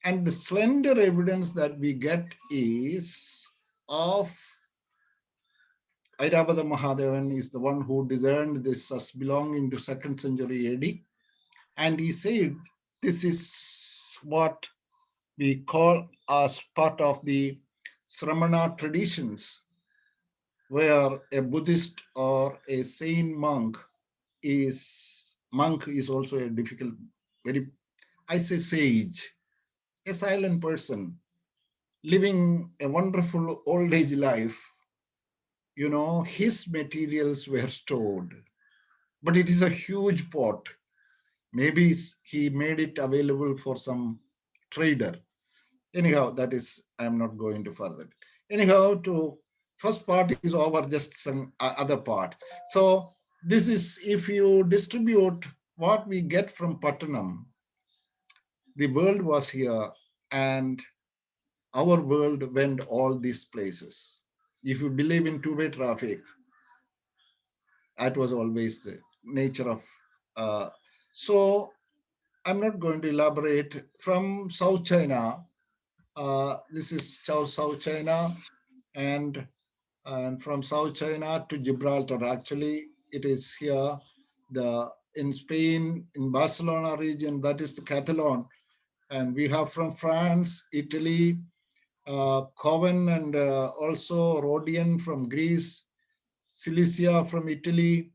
And the slender evidence that we get is of Airavata Mahadevan is the one who discerned this as belonging to 2nd century AD. And he said, this is what we call as part of the Sramana traditions, where a Buddhist or a saint monk is also a difficult, very, I say sage, a silent person living a wonderful old age life. His materials were stored, but it is a huge pot. Maybe he made it available for some trader. Anyhow, that is, I'm not going to further. Anyhow, to first part is over, just some other part. So this is, if you distribute what we get from Pattanam, the world was here and our world went all these places. If you believe in two-way traffic, that was always the nature of. So I'm not going to elaborate. From South China, this is South China, and from South China to Gibraltar. Actually, it is here. In Spain, in Barcelona region, that is the Catalan, and we have from France, Italy, Coven, and also Rhodian from Greece, Cilicia from Italy,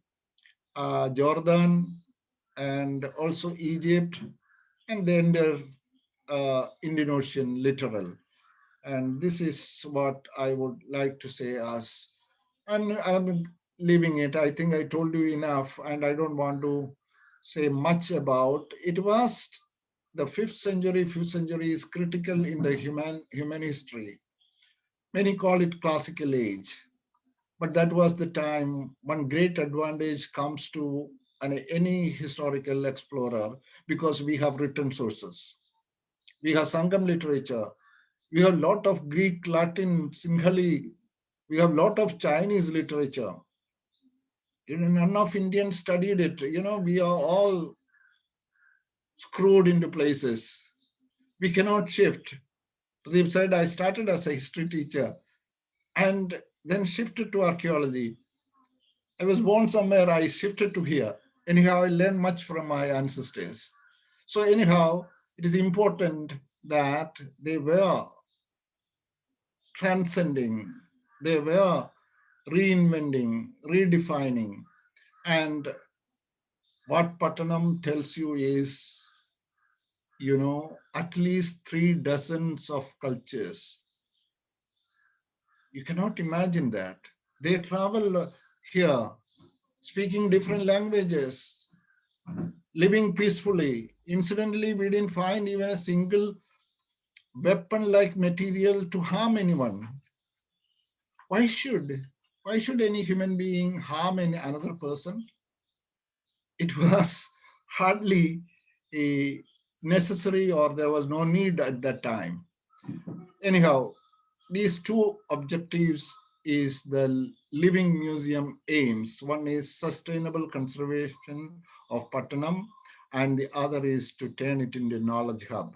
Jordan, and also Egypt, and then the Indian Ocean littoral. And this is what I would like to say as I'm leaving it. I think I told you enough, and I don't want to say much about. It was the 5th century. 5th century is critical in the human history. Many call it classical age, but that was the time. One great advantage comes to any historical explorer, because we have written sources. We have Sangam literature. We have a lot of Greek, Latin, Singhali. We have a lot of Chinese literature. None of Indians studied it. We are all screwed into places. We cannot shift. Pradeep said, I started as a history teacher and then shifted to archaeology. I was born somewhere, I shifted to here. Anyhow, I learned much from my ancestors. So, anyhow, it is important that they were transcending, they were reinventing, redefining. And what Pattanam tells you is, at least 3 dozens of cultures. You cannot imagine that. They travel here, speaking different languages, living peacefully. Incidentally, we didn't find even a single weapon-like material to harm anyone. Why should? Why should any human being harm any another person? It was hardly a necessary, or there was no need at that time. Anyhow, these two objectives is the living museum aims. One is sustainable conservation of Pattanam, and the other is to turn it into a knowledge hub.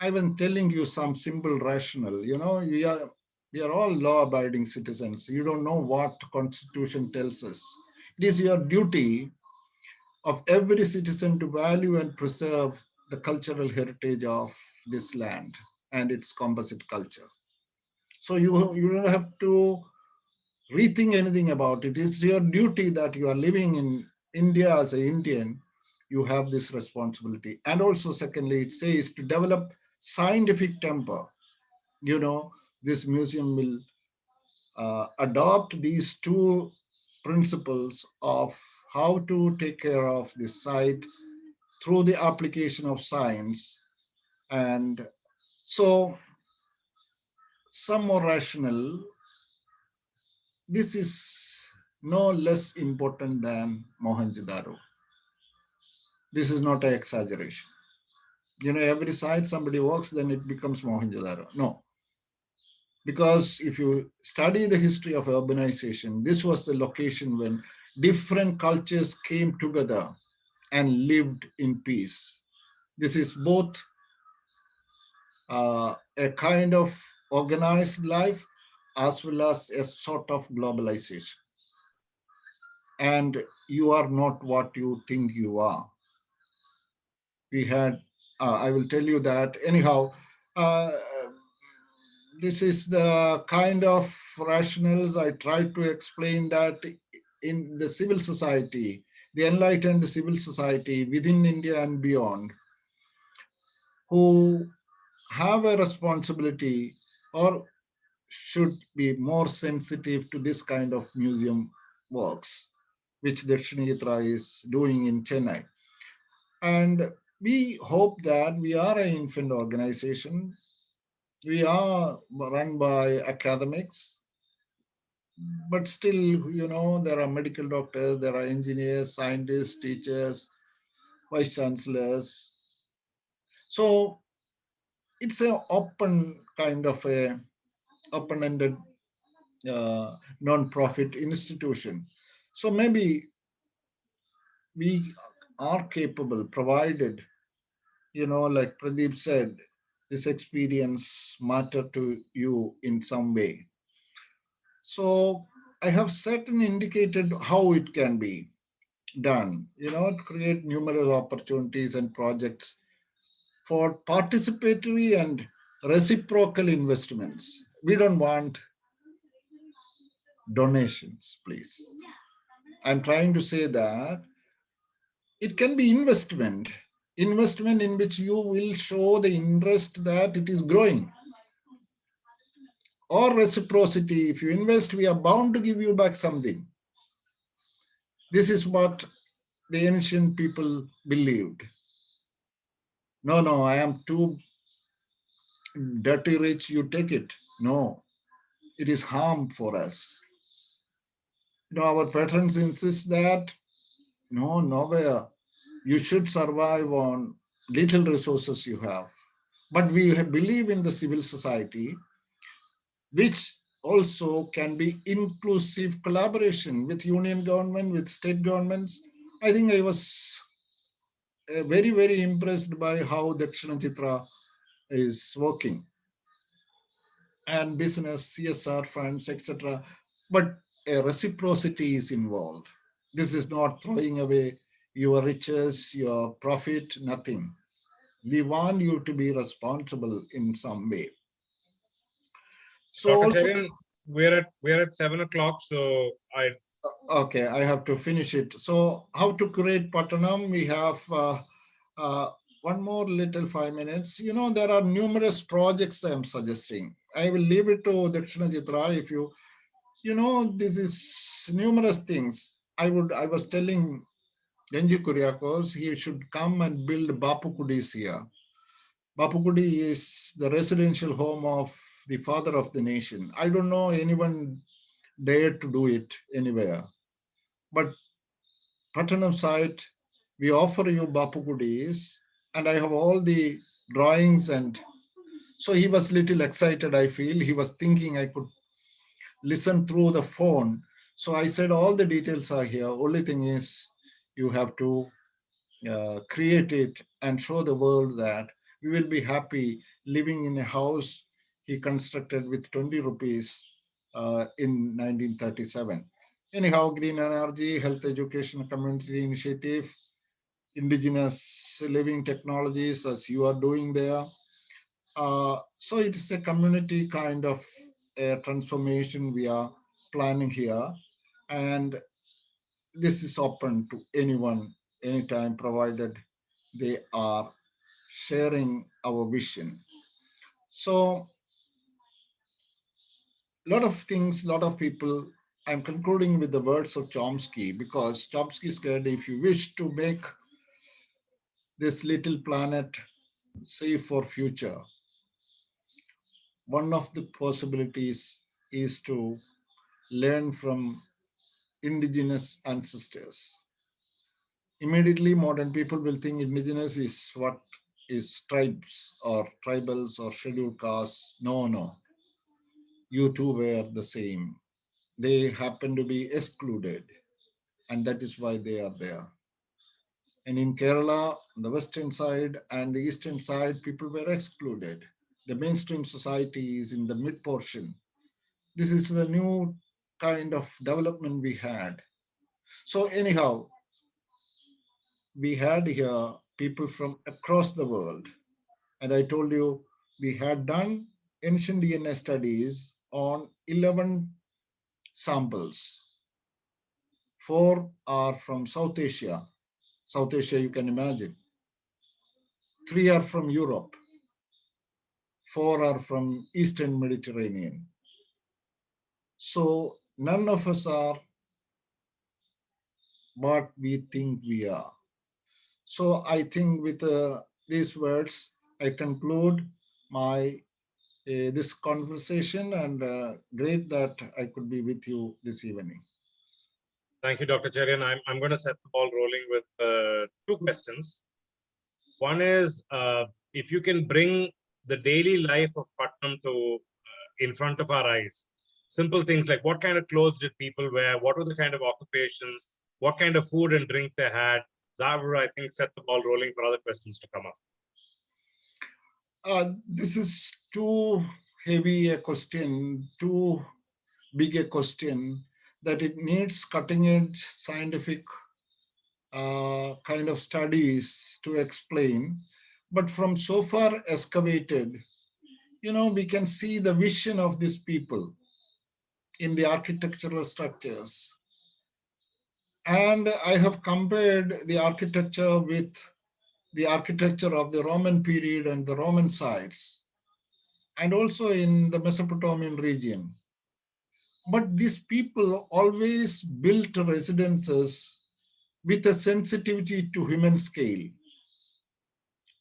I was telling you some simple rationale. We are all law-abiding citizens. You don't know what Constitution tells us. It is your duty of every citizen to value and preserve the cultural heritage of this land and its composite culture. So you don't have to rethink anything about it. It's your duty that you are living in India as an Indian. You have this responsibility. And also, secondly, it says to develop scientific temper. This museum will adopt these two principles of how to take care of this site through the application of science. And so, some more rational, this is no less important than Mohenjo-daro. This is not an exaggeration. Every site somebody works, then it becomes Mohenjo-daro. No. Because if you study the history of urbanization, this was the location when different cultures came together and lived in peace. This is both a kind of organized life as well as a sort of globalization. And you are not what you think you are. I will tell you that. Anyhow, uh, this is the kind of rationales I tried to explain, that in the civil society, the enlightened civil society within India and beyond, who have a responsibility or should be more sensitive to this kind of museum works, which Dakshinayatra is doing in Chennai. And we hope that we are an infant organization. We are run by academics, but still, there are medical doctors, there are engineers, scientists, teachers, vice chancellors. So it's an open kind of a open-ended non-profit institution. So maybe we are capable, provided, like Pradeep said, this experience matter to you in some way. So I have certainly indicated how it can be done, to create numerous opportunities and projects for participatory and reciprocal investments. We don't want donations, please. I'm trying to say that it can be investment in which you will show the interest that it is growing. Or reciprocity, if you invest, we are bound to give you back something. This is what the ancient people believed. No, I am too dirty rich, you take it. No, it is harm for us. Our patrons insist that nowhere. You should survive on little resources you have. But we believe in the civil society, which also can be inclusive collaboration with union government, with state governments. I think I was very, very impressed by how Dakshina Chitra is working, and business, CSR funds, etc. But a reciprocity is involved. This is not throwing away your riches, your profit, nothing. We want you to be responsible in some way. Dr. So, Cherian, we're at 7 o'clock, so okay, I have to finish it. So, how to create Pattanam? We have uh, one more little 5 minutes. There are numerous projects I am suggesting. I will leave it to Dakshina Chitra. If this is numerous things. I was telling Genji Kuriakos he should come and build Bapukudis here. Bapukudi is the residential home of the father of the nation. I don't know anyone dared to do it anywhere. But Pattanam site, we offer you Bapukudis, and I have all the drawings, and so he was little excited, I feel. He was thinking I could listen through the phone. So I said all the details are here. Only thing is you have to create it and show the world that we will be happy living in a house he constructed with 20 rupees in 1937. Anyhow, green energy, health education, community initiative, indigenous living technologies, as you are doing there. So it's a community kind of a transformation we are planning here. And this is open to anyone, anytime, provided they are sharing our vision. So, a lot of things, a lot of people. I'm concluding with the words of Chomsky because Chomsky said if you wish to make this little planet safe for future, one of the possibilities is to learn from indigenous ancestors. Immediately, modern people will think indigenous is what is tribes or tribals or scheduled castes. No, no. You two were the same. They happen to be excluded, and that is why they are there. And in Kerala, the western side and the eastern side, people were excluded. The mainstream society is in the mid portion. This is the new kind of development we had. So, anyhow, we had here people from across the world. And I told you we had done ancient DNA studies on 11 samples. Four are from South Asia. South Asia, you can imagine. Three are from Europe. Four are from Eastern Mediterranean. So none of us are what we think we are. So I think with these words, I conclude my this conversation, and great that I could be with you this evening. thank you, Dr. Cherian. I'm going to set the ball rolling with two questions. One is if you can bring the daily life of Putnam to in front of our eyes. Simple things like what kind of clothes did people wear? What were the kind of occupations? What kind of food and drink they had? That would, I think, set the ball rolling for other questions to come up. This is too heavy a question, too big a question, that it needs cutting edge scientific kind of studies to explain. But from so far excavated, we can see the vision of these people in the architectural structures. And I have compared the architecture with the architecture of the Roman period and the Roman sites, and also in the Mesopotamian region. But these people always built residences with a sensitivity to human scale.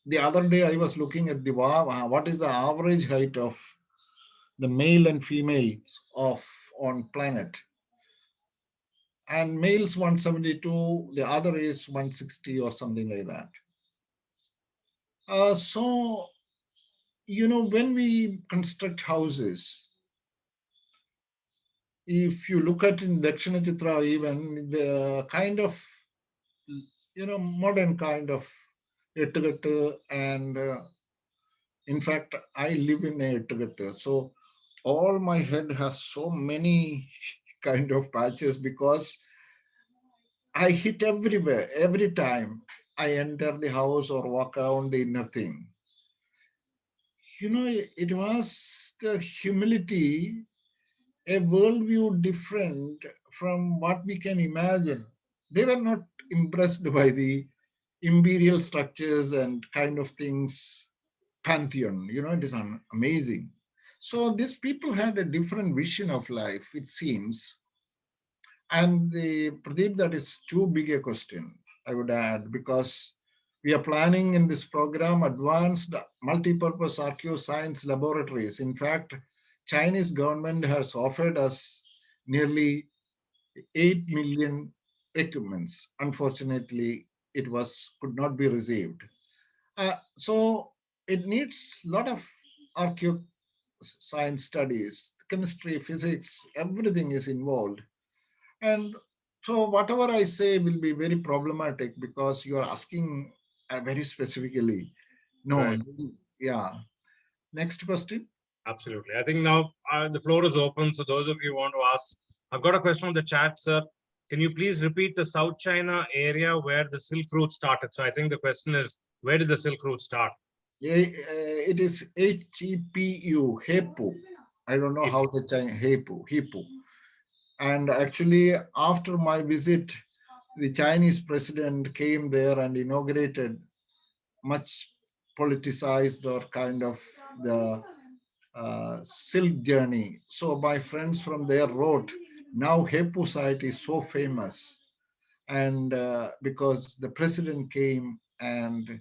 The other day I was looking at what is the average height of the male and females of on planet. And males 172, the other is 160 or something like that. So, when we construct houses, if you look at in Dakshina Chitra, even the kind of, modern kind of Ettugattu, and in fact, I live in Ettugattu. So all my head has so many kind of patches because I hit everywhere, every time I enter the house or walk around the inner thing. It was the humility, a worldview different from what we can imagine. They were not impressed by the imperial structures and kind of things, pantheon. It is amazing. So these people had a different vision of life, it seems. And Pradeep, that is too big a question, I would add, because we are planning in this program advanced multi-purpose archaeoscience laboratories. In fact, Chinese government has offered us nearly 8 million equipments. Unfortunately, it could not be received. So it needs a lot of archaeo science studies, chemistry, physics, everything is involved. And so whatever I say will be very problematic because you are asking very specifically. No, Right. yeah. Next question. Absolutely. I think now the floor is open. So those of you who want to ask, I've got a question on the chat, sir. Can you please repeat the South China area where the Silk Route started? So I think the question is, where did the Silk Route start? It is HEPU, HEPU. I don't know how the China, HEPU. And actually, after my visit, the Chinese president came there and inaugurated much politicized or kind of the silk journey. So my friends from there wrote, now Hepu site is so famous. And because the president came and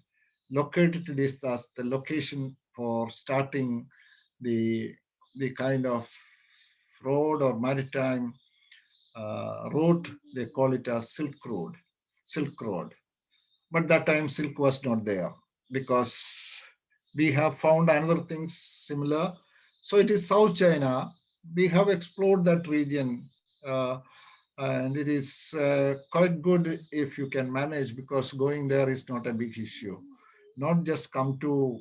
located this as the location for starting the kind of road or maritime route, they call it as Silk Road. But that time silk was not there because we have found another things similar. So it is South China. We have explored that region, and it is quite good if you can manage because going there is not a big issue. Not just come to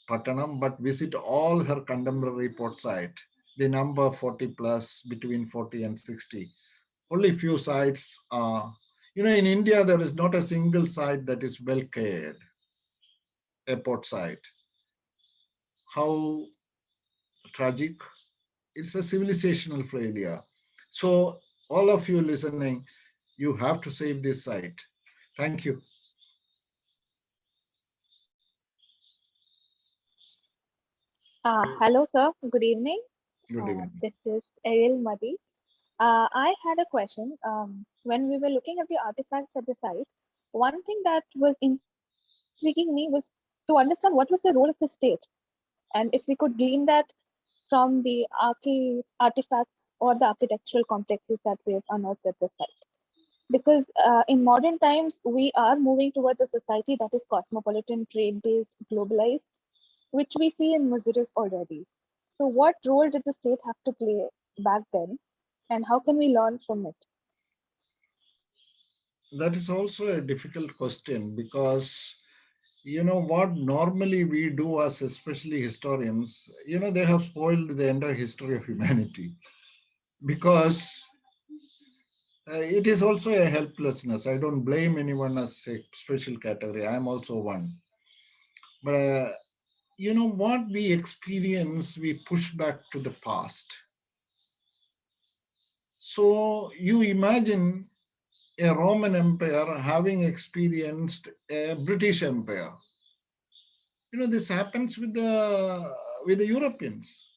Pattanam, but visit all her contemporary port site. The number 40 plus, between 40 and 60. Only few sites are, in India, there is not a single site that is well cared, airport site. How tragic. It's a civilizational failure. So, all of you listening, you have to save this site. Thank you. Hello, sir. Good evening. Good evening. This is Ariel Madi. I had a question. When we were looking at the artifacts at the site, one thing that was intriguing me was to understand what was the role of the state, and if we could glean that from the artifacts or the architectural complexes that we have unearthed at the site. Because in modern times, we are moving towards a society that is cosmopolitan, trade-based, globalized, which we see in Muziris already. So, what role did the state have to play back then, and how can we learn from it? That is also a difficult question because what normally we do as especially historians, they have spoiled the entire history of humanity because it is also a helplessness. I don't blame anyone as a special category. I am also one. But what we experience, we push back to the past. So you imagine a Roman Empire having experienced a British Empire. This happens with the Europeans.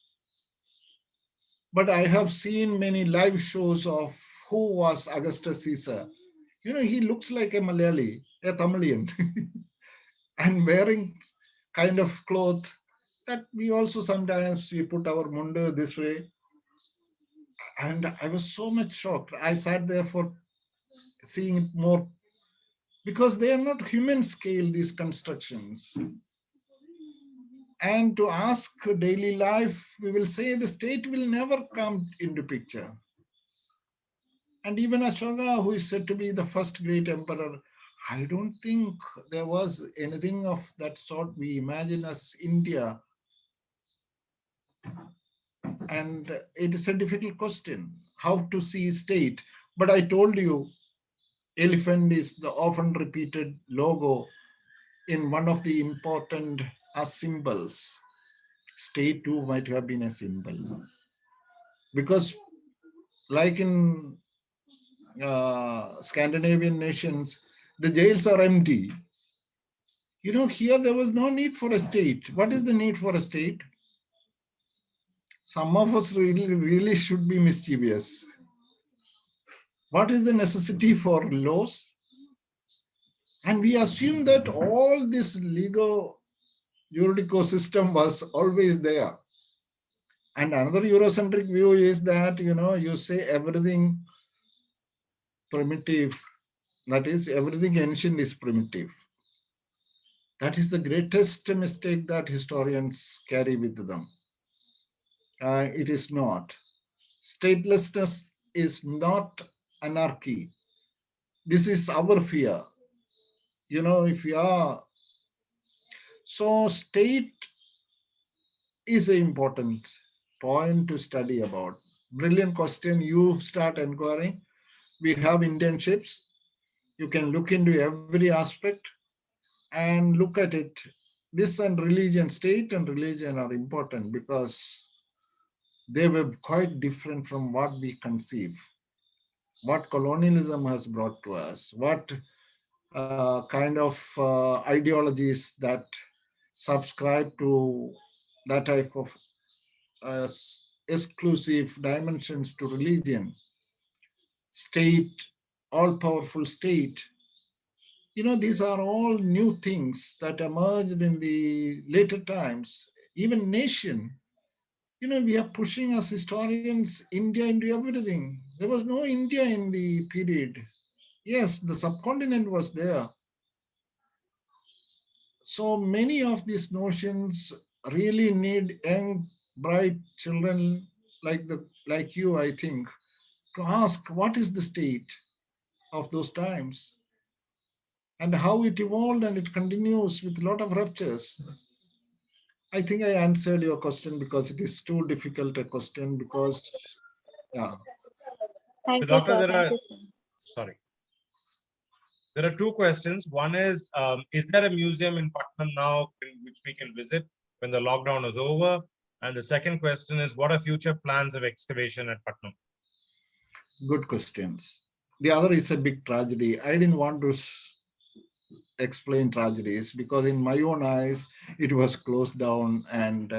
But I have seen many live shows of who was Augustus Caesar. He looks like a Malayali, a Tamilian, and wearing kind of cloth that we also sometimes we put our mundu this way. And I was so much shocked. I sat there for seeing it more because they are not human scale, these constructions. And to ask daily life, we will say the state will never come into picture. And even Ashoka, who is said to be the first great emperor, I don't think there was anything of that sort we imagine as India. And it is a difficult question how to see state. But I told you, elephant is the often repeated logo in one of the important as symbols. State too might have been a symbol because, like in Scandinavian nations, the jails are empty. Here there was no need for a state. What is the need for a state? Some of us really should be mischievous. What is the necessity for laws? And we assume that all this legal juridical system was always there. And another Eurocentric view is that, you say everything primitive, that is, everything ancient is primitive. That is the greatest mistake that historians carry with them. It is not. Statelessness is not anarchy. This is our fear. If you are. So, state is an important point to study about. Brilliant question. You start inquiring. We have internships. You can look into every aspect and look at it. This and religion, state and religion are important because they were quite different from what we conceive, what colonialism has brought to us, what kind of ideologies that subscribe to that type of exclusive dimensions to religion, state, all powerful state. These are all new things that emerged in the later times. Even nation, we are pushing as historians India into everything. There was no India in the period. Yes, the subcontinent was there. So many of these notions really need young, bright children like you, I think, to ask what is the state of those times and how it evolved and it continues with a lot of ruptures. I think I answered your question because it is too difficult a question because, yeah. So, Thank you, doctor, sir. there Thank are you so much. sorry, there are two questions. One is there a museum in Patnam now which we can visit when the lockdown is over? And the second question is, what are future plans of excavation at Patnam? Good questions. The other is a big tragedy. I didn't want to explain tragedies because, in my own eyes, it was closed down and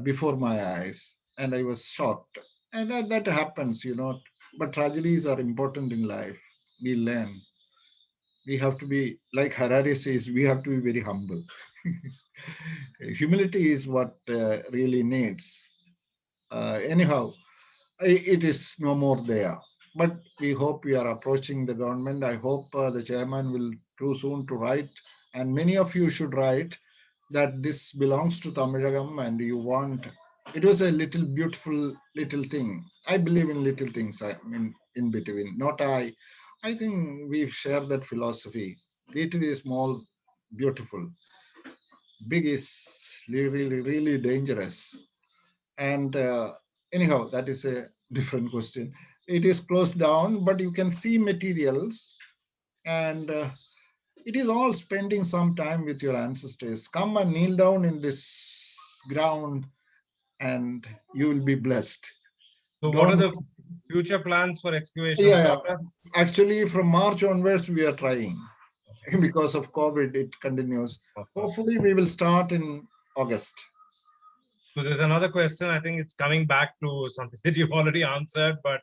before my eyes, and I was shocked. And that happens. But tragedies are important in life. We learn. We have to be, like Harari says, we have to be very humble. Humility is what really needs. Anyhow, it is no more there. But we hope we are approaching the government. I hope the chairman will too soon to write, and many of you should write that this belongs to Tamilagam and you want. It was a little beautiful little thing. I believe in little things. I mean, in between. Not I. I think we share that philosophy. Little is small, beautiful. Big is really, really dangerous. And anyhow, that is a different question. It is closed down, but you can see materials, and it is all spending some time with your ancestors. Come and kneel down in this ground, and you will be blessed. So, what are Don't. the future plans for excavations, Yeah, doctor? actually, from March onwards, we are trying. Okay, Because of COVID, it continues. of course. Hopefully, we will start in August. So there's another question. I think it's coming back to something that you've already answered, but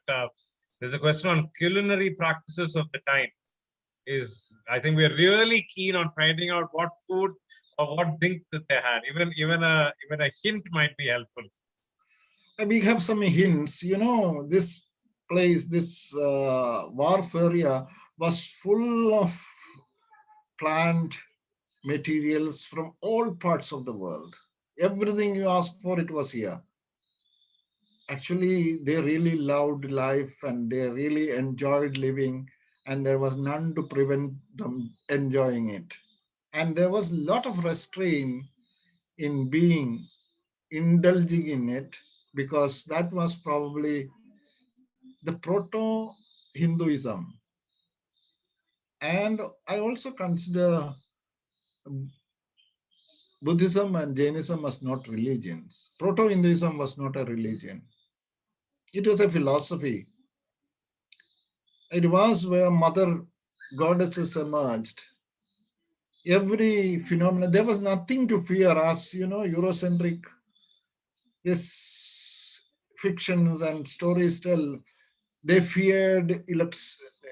there's a question on culinary practices of the time. I think we're really keen on finding out what food or what drink that they had. Even a hint might be helpful. We have some hints. This place, this wharf area was full of plant materials from all parts of the world. Everything you asked for, it was here. Actually, they really loved life and they really enjoyed living. and there was none to prevent them enjoying it. And there was a lot of restraint in being indulging in it, because that was probably the proto Hinduism. And I also consider Buddhism and Jainism as not religions. Proto Hinduism was not a religion, it was a philosophy. It was where mother goddesses emerged. Every phenomenon, there was nothing to fear as, Eurocentric, this fictions and stories tell. They feared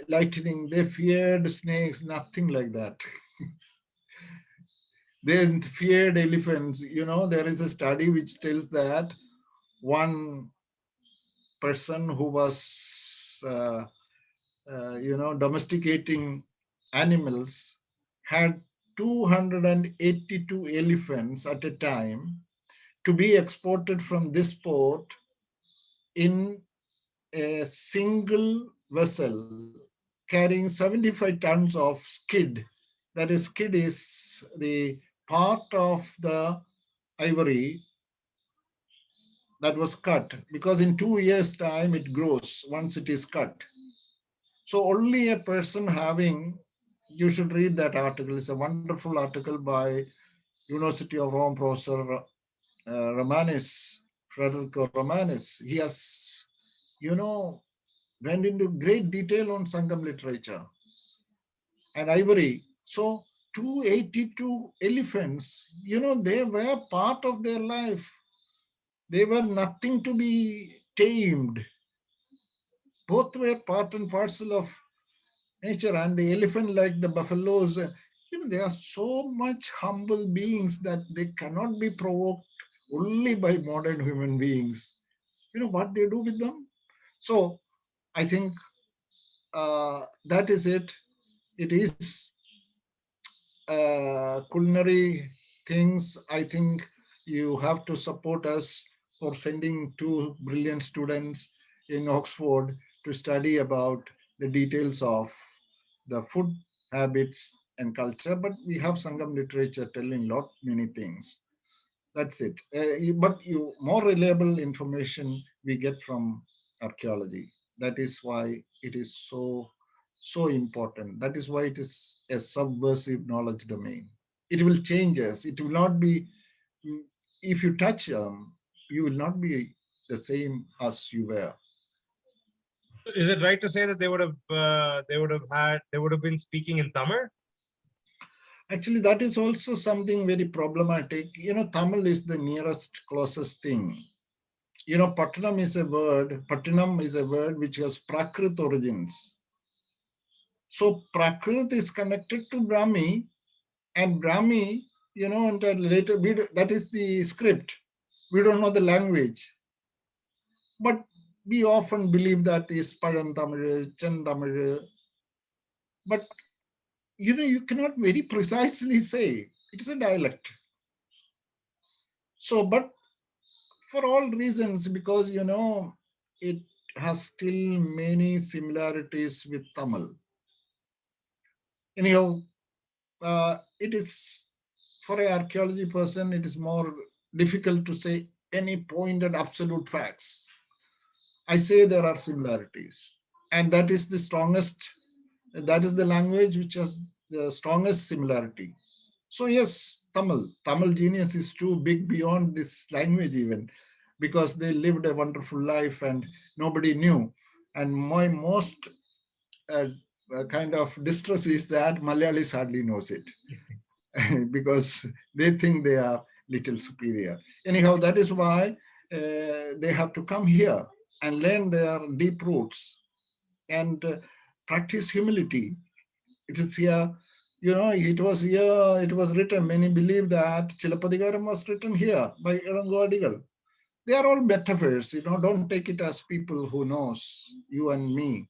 lightning, they feared snakes, nothing like that. They feared elephants. There is a study which tells that one person who was, domesticating animals had 282 elephants at a time to be exported from this port in a single vessel carrying 75 tons of skid. That is, skid is the part of the ivory that was cut, because in 2 years' time it grows once it is cut. So only a person having, you should read that article. It's a wonderful article by University of Rome professor Romanis, Federico Romanis. He has, went into great detail on Sangam literature and ivory. So 282 elephants, they were part of their life. They were nothing to be tamed. Both were part and parcel of nature. And the elephant, like the buffaloes, they are so much humble beings that they cannot be provoked only by modern human beings. You know what they do with them? So I think that is it. It is culinary things. I think you have to support us for sending two brilliant students in Oxford to study about the details of the food habits and culture. But we have Sangam literature telling lot many things. That's it. But more reliable information we get from archaeology. That is why it is so important. That is why it is a subversive knowledge domain. It will change us. It will not be, if you touch them, you will not be the same as you were. Is it right to say that they would have been speaking in Tamil? Actually, that is also something very problematic. Tamil is the nearest, closest thing. Patnam is a word which has Prakrit origins. So Prakrit is connected to Brahmi, and Brahmi, and later, that is the script. We don't know the language. But we often believe that is Parantamil, Chandamil. But, you cannot very precisely say. It is a dialect. So, but for all reasons, because, it has still many similarities with Tamil. Anyhow, it is, for an archaeology person, it is more difficult to say any pointed absolute facts. I say there are similarities, and that is the strongest, that is the language which has the strongest similarity. So yes, Tamil genius is too big beyond this language even, because they lived a wonderful life and nobody knew. And my most kind of distress is that Malayalis hardly knows it because they think they are little superior. Anyhow, that is why they have to come here and learn their deep roots and practice humility. It is here, it was here, it was written. Many believe that Chilapadigaram was written here by Irangodigal. They are all metaphors, don't take it as people who knows you and me.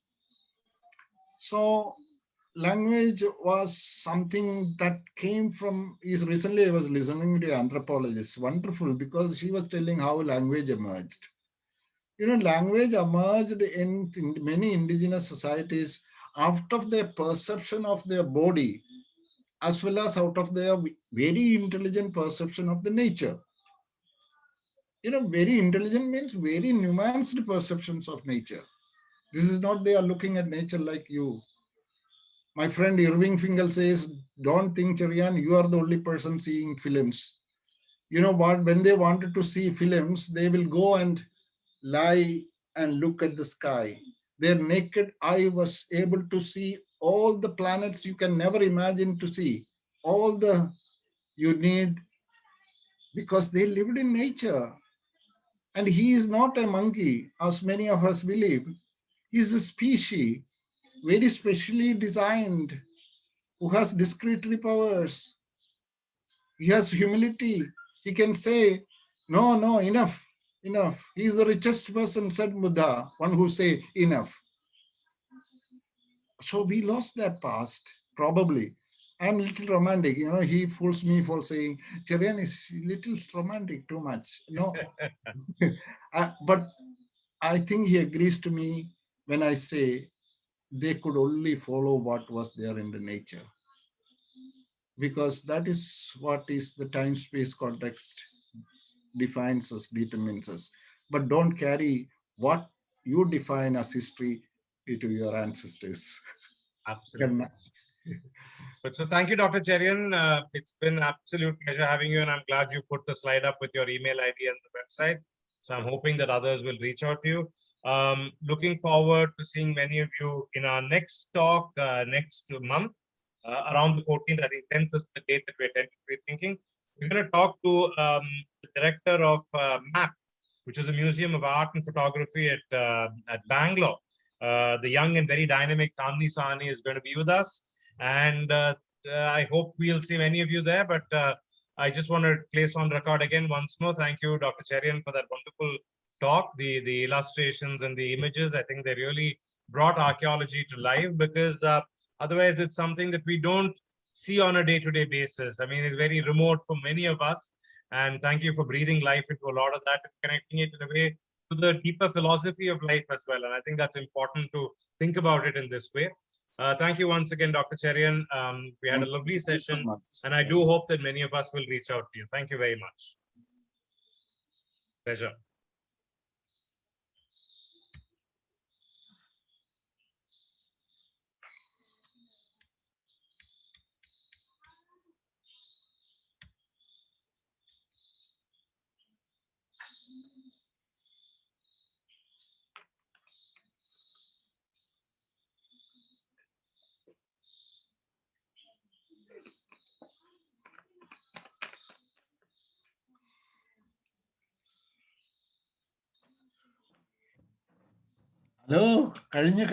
So language was something that came from, is recently I was listening to an anthropologist, wonderful, because she was telling how language emerged. Language emerged in many indigenous societies out of their perception of their body, as well as out of their very intelligent perception of the nature. Very intelligent means very nuanced perceptions of nature. This is not they are looking at nature like you. My friend Irving Fingal says, don't think, Cherian, you are the only person seeing films. You know what? When they wanted to see films, they will go and lie and look at the sky. Their naked eye was able to see all the planets you can never imagine to see. All the you need, because they lived in nature. And he is not a monkey, as many of us believe. He is a species, very specially designed, who has discrete powers. He has humility. He can say, no, enough, enough. He is the richest person, said Buddha, one who say enough. So we lost that past, probably. I'm a little romantic. He fools me for saying, Cherian is a little romantic too much. No. But I think he agrees to me when I say they could only follow what was there in the nature. Because that is what is the time-space context defines us, determines us. But don't carry what you define as history into your ancestors. Absolutely. But so thank you, Dr. Cherian. It's been an absolute pleasure having you, and I'm glad you put the slide up with your email ID and the website. So I'm hoping that others will reach out to you. Looking forward to seeing many of you in our next talk next month, around the 14th. I think 10th is the date that we're tentatively thinking. We're going to talk to the director of MAP, which is a Museum of Art and Photography at Bangalore. The young and very dynamic Kamni Sahni is going to be with us. And I hope we'll see many of you there. But I just want to place on record again once more. Thank you, Dr. Cherian, for that wonderful talk. The illustrations and the images, I think they really brought archaeology to life, because otherwise it's something that we don't see on a day-to-day basis. I mean, it's very remote for many of us. And thank you for breathing life into a lot of that and connecting it in a way to the deeper philosophy of life as well. And I think that's important to think about it in this way. Thank you once again, Dr. Cherian. We had a lovely session, and I do hope that many of us will reach out to you. Thank you very much. Pleasure. Hello, കഴിഞ്ഞ്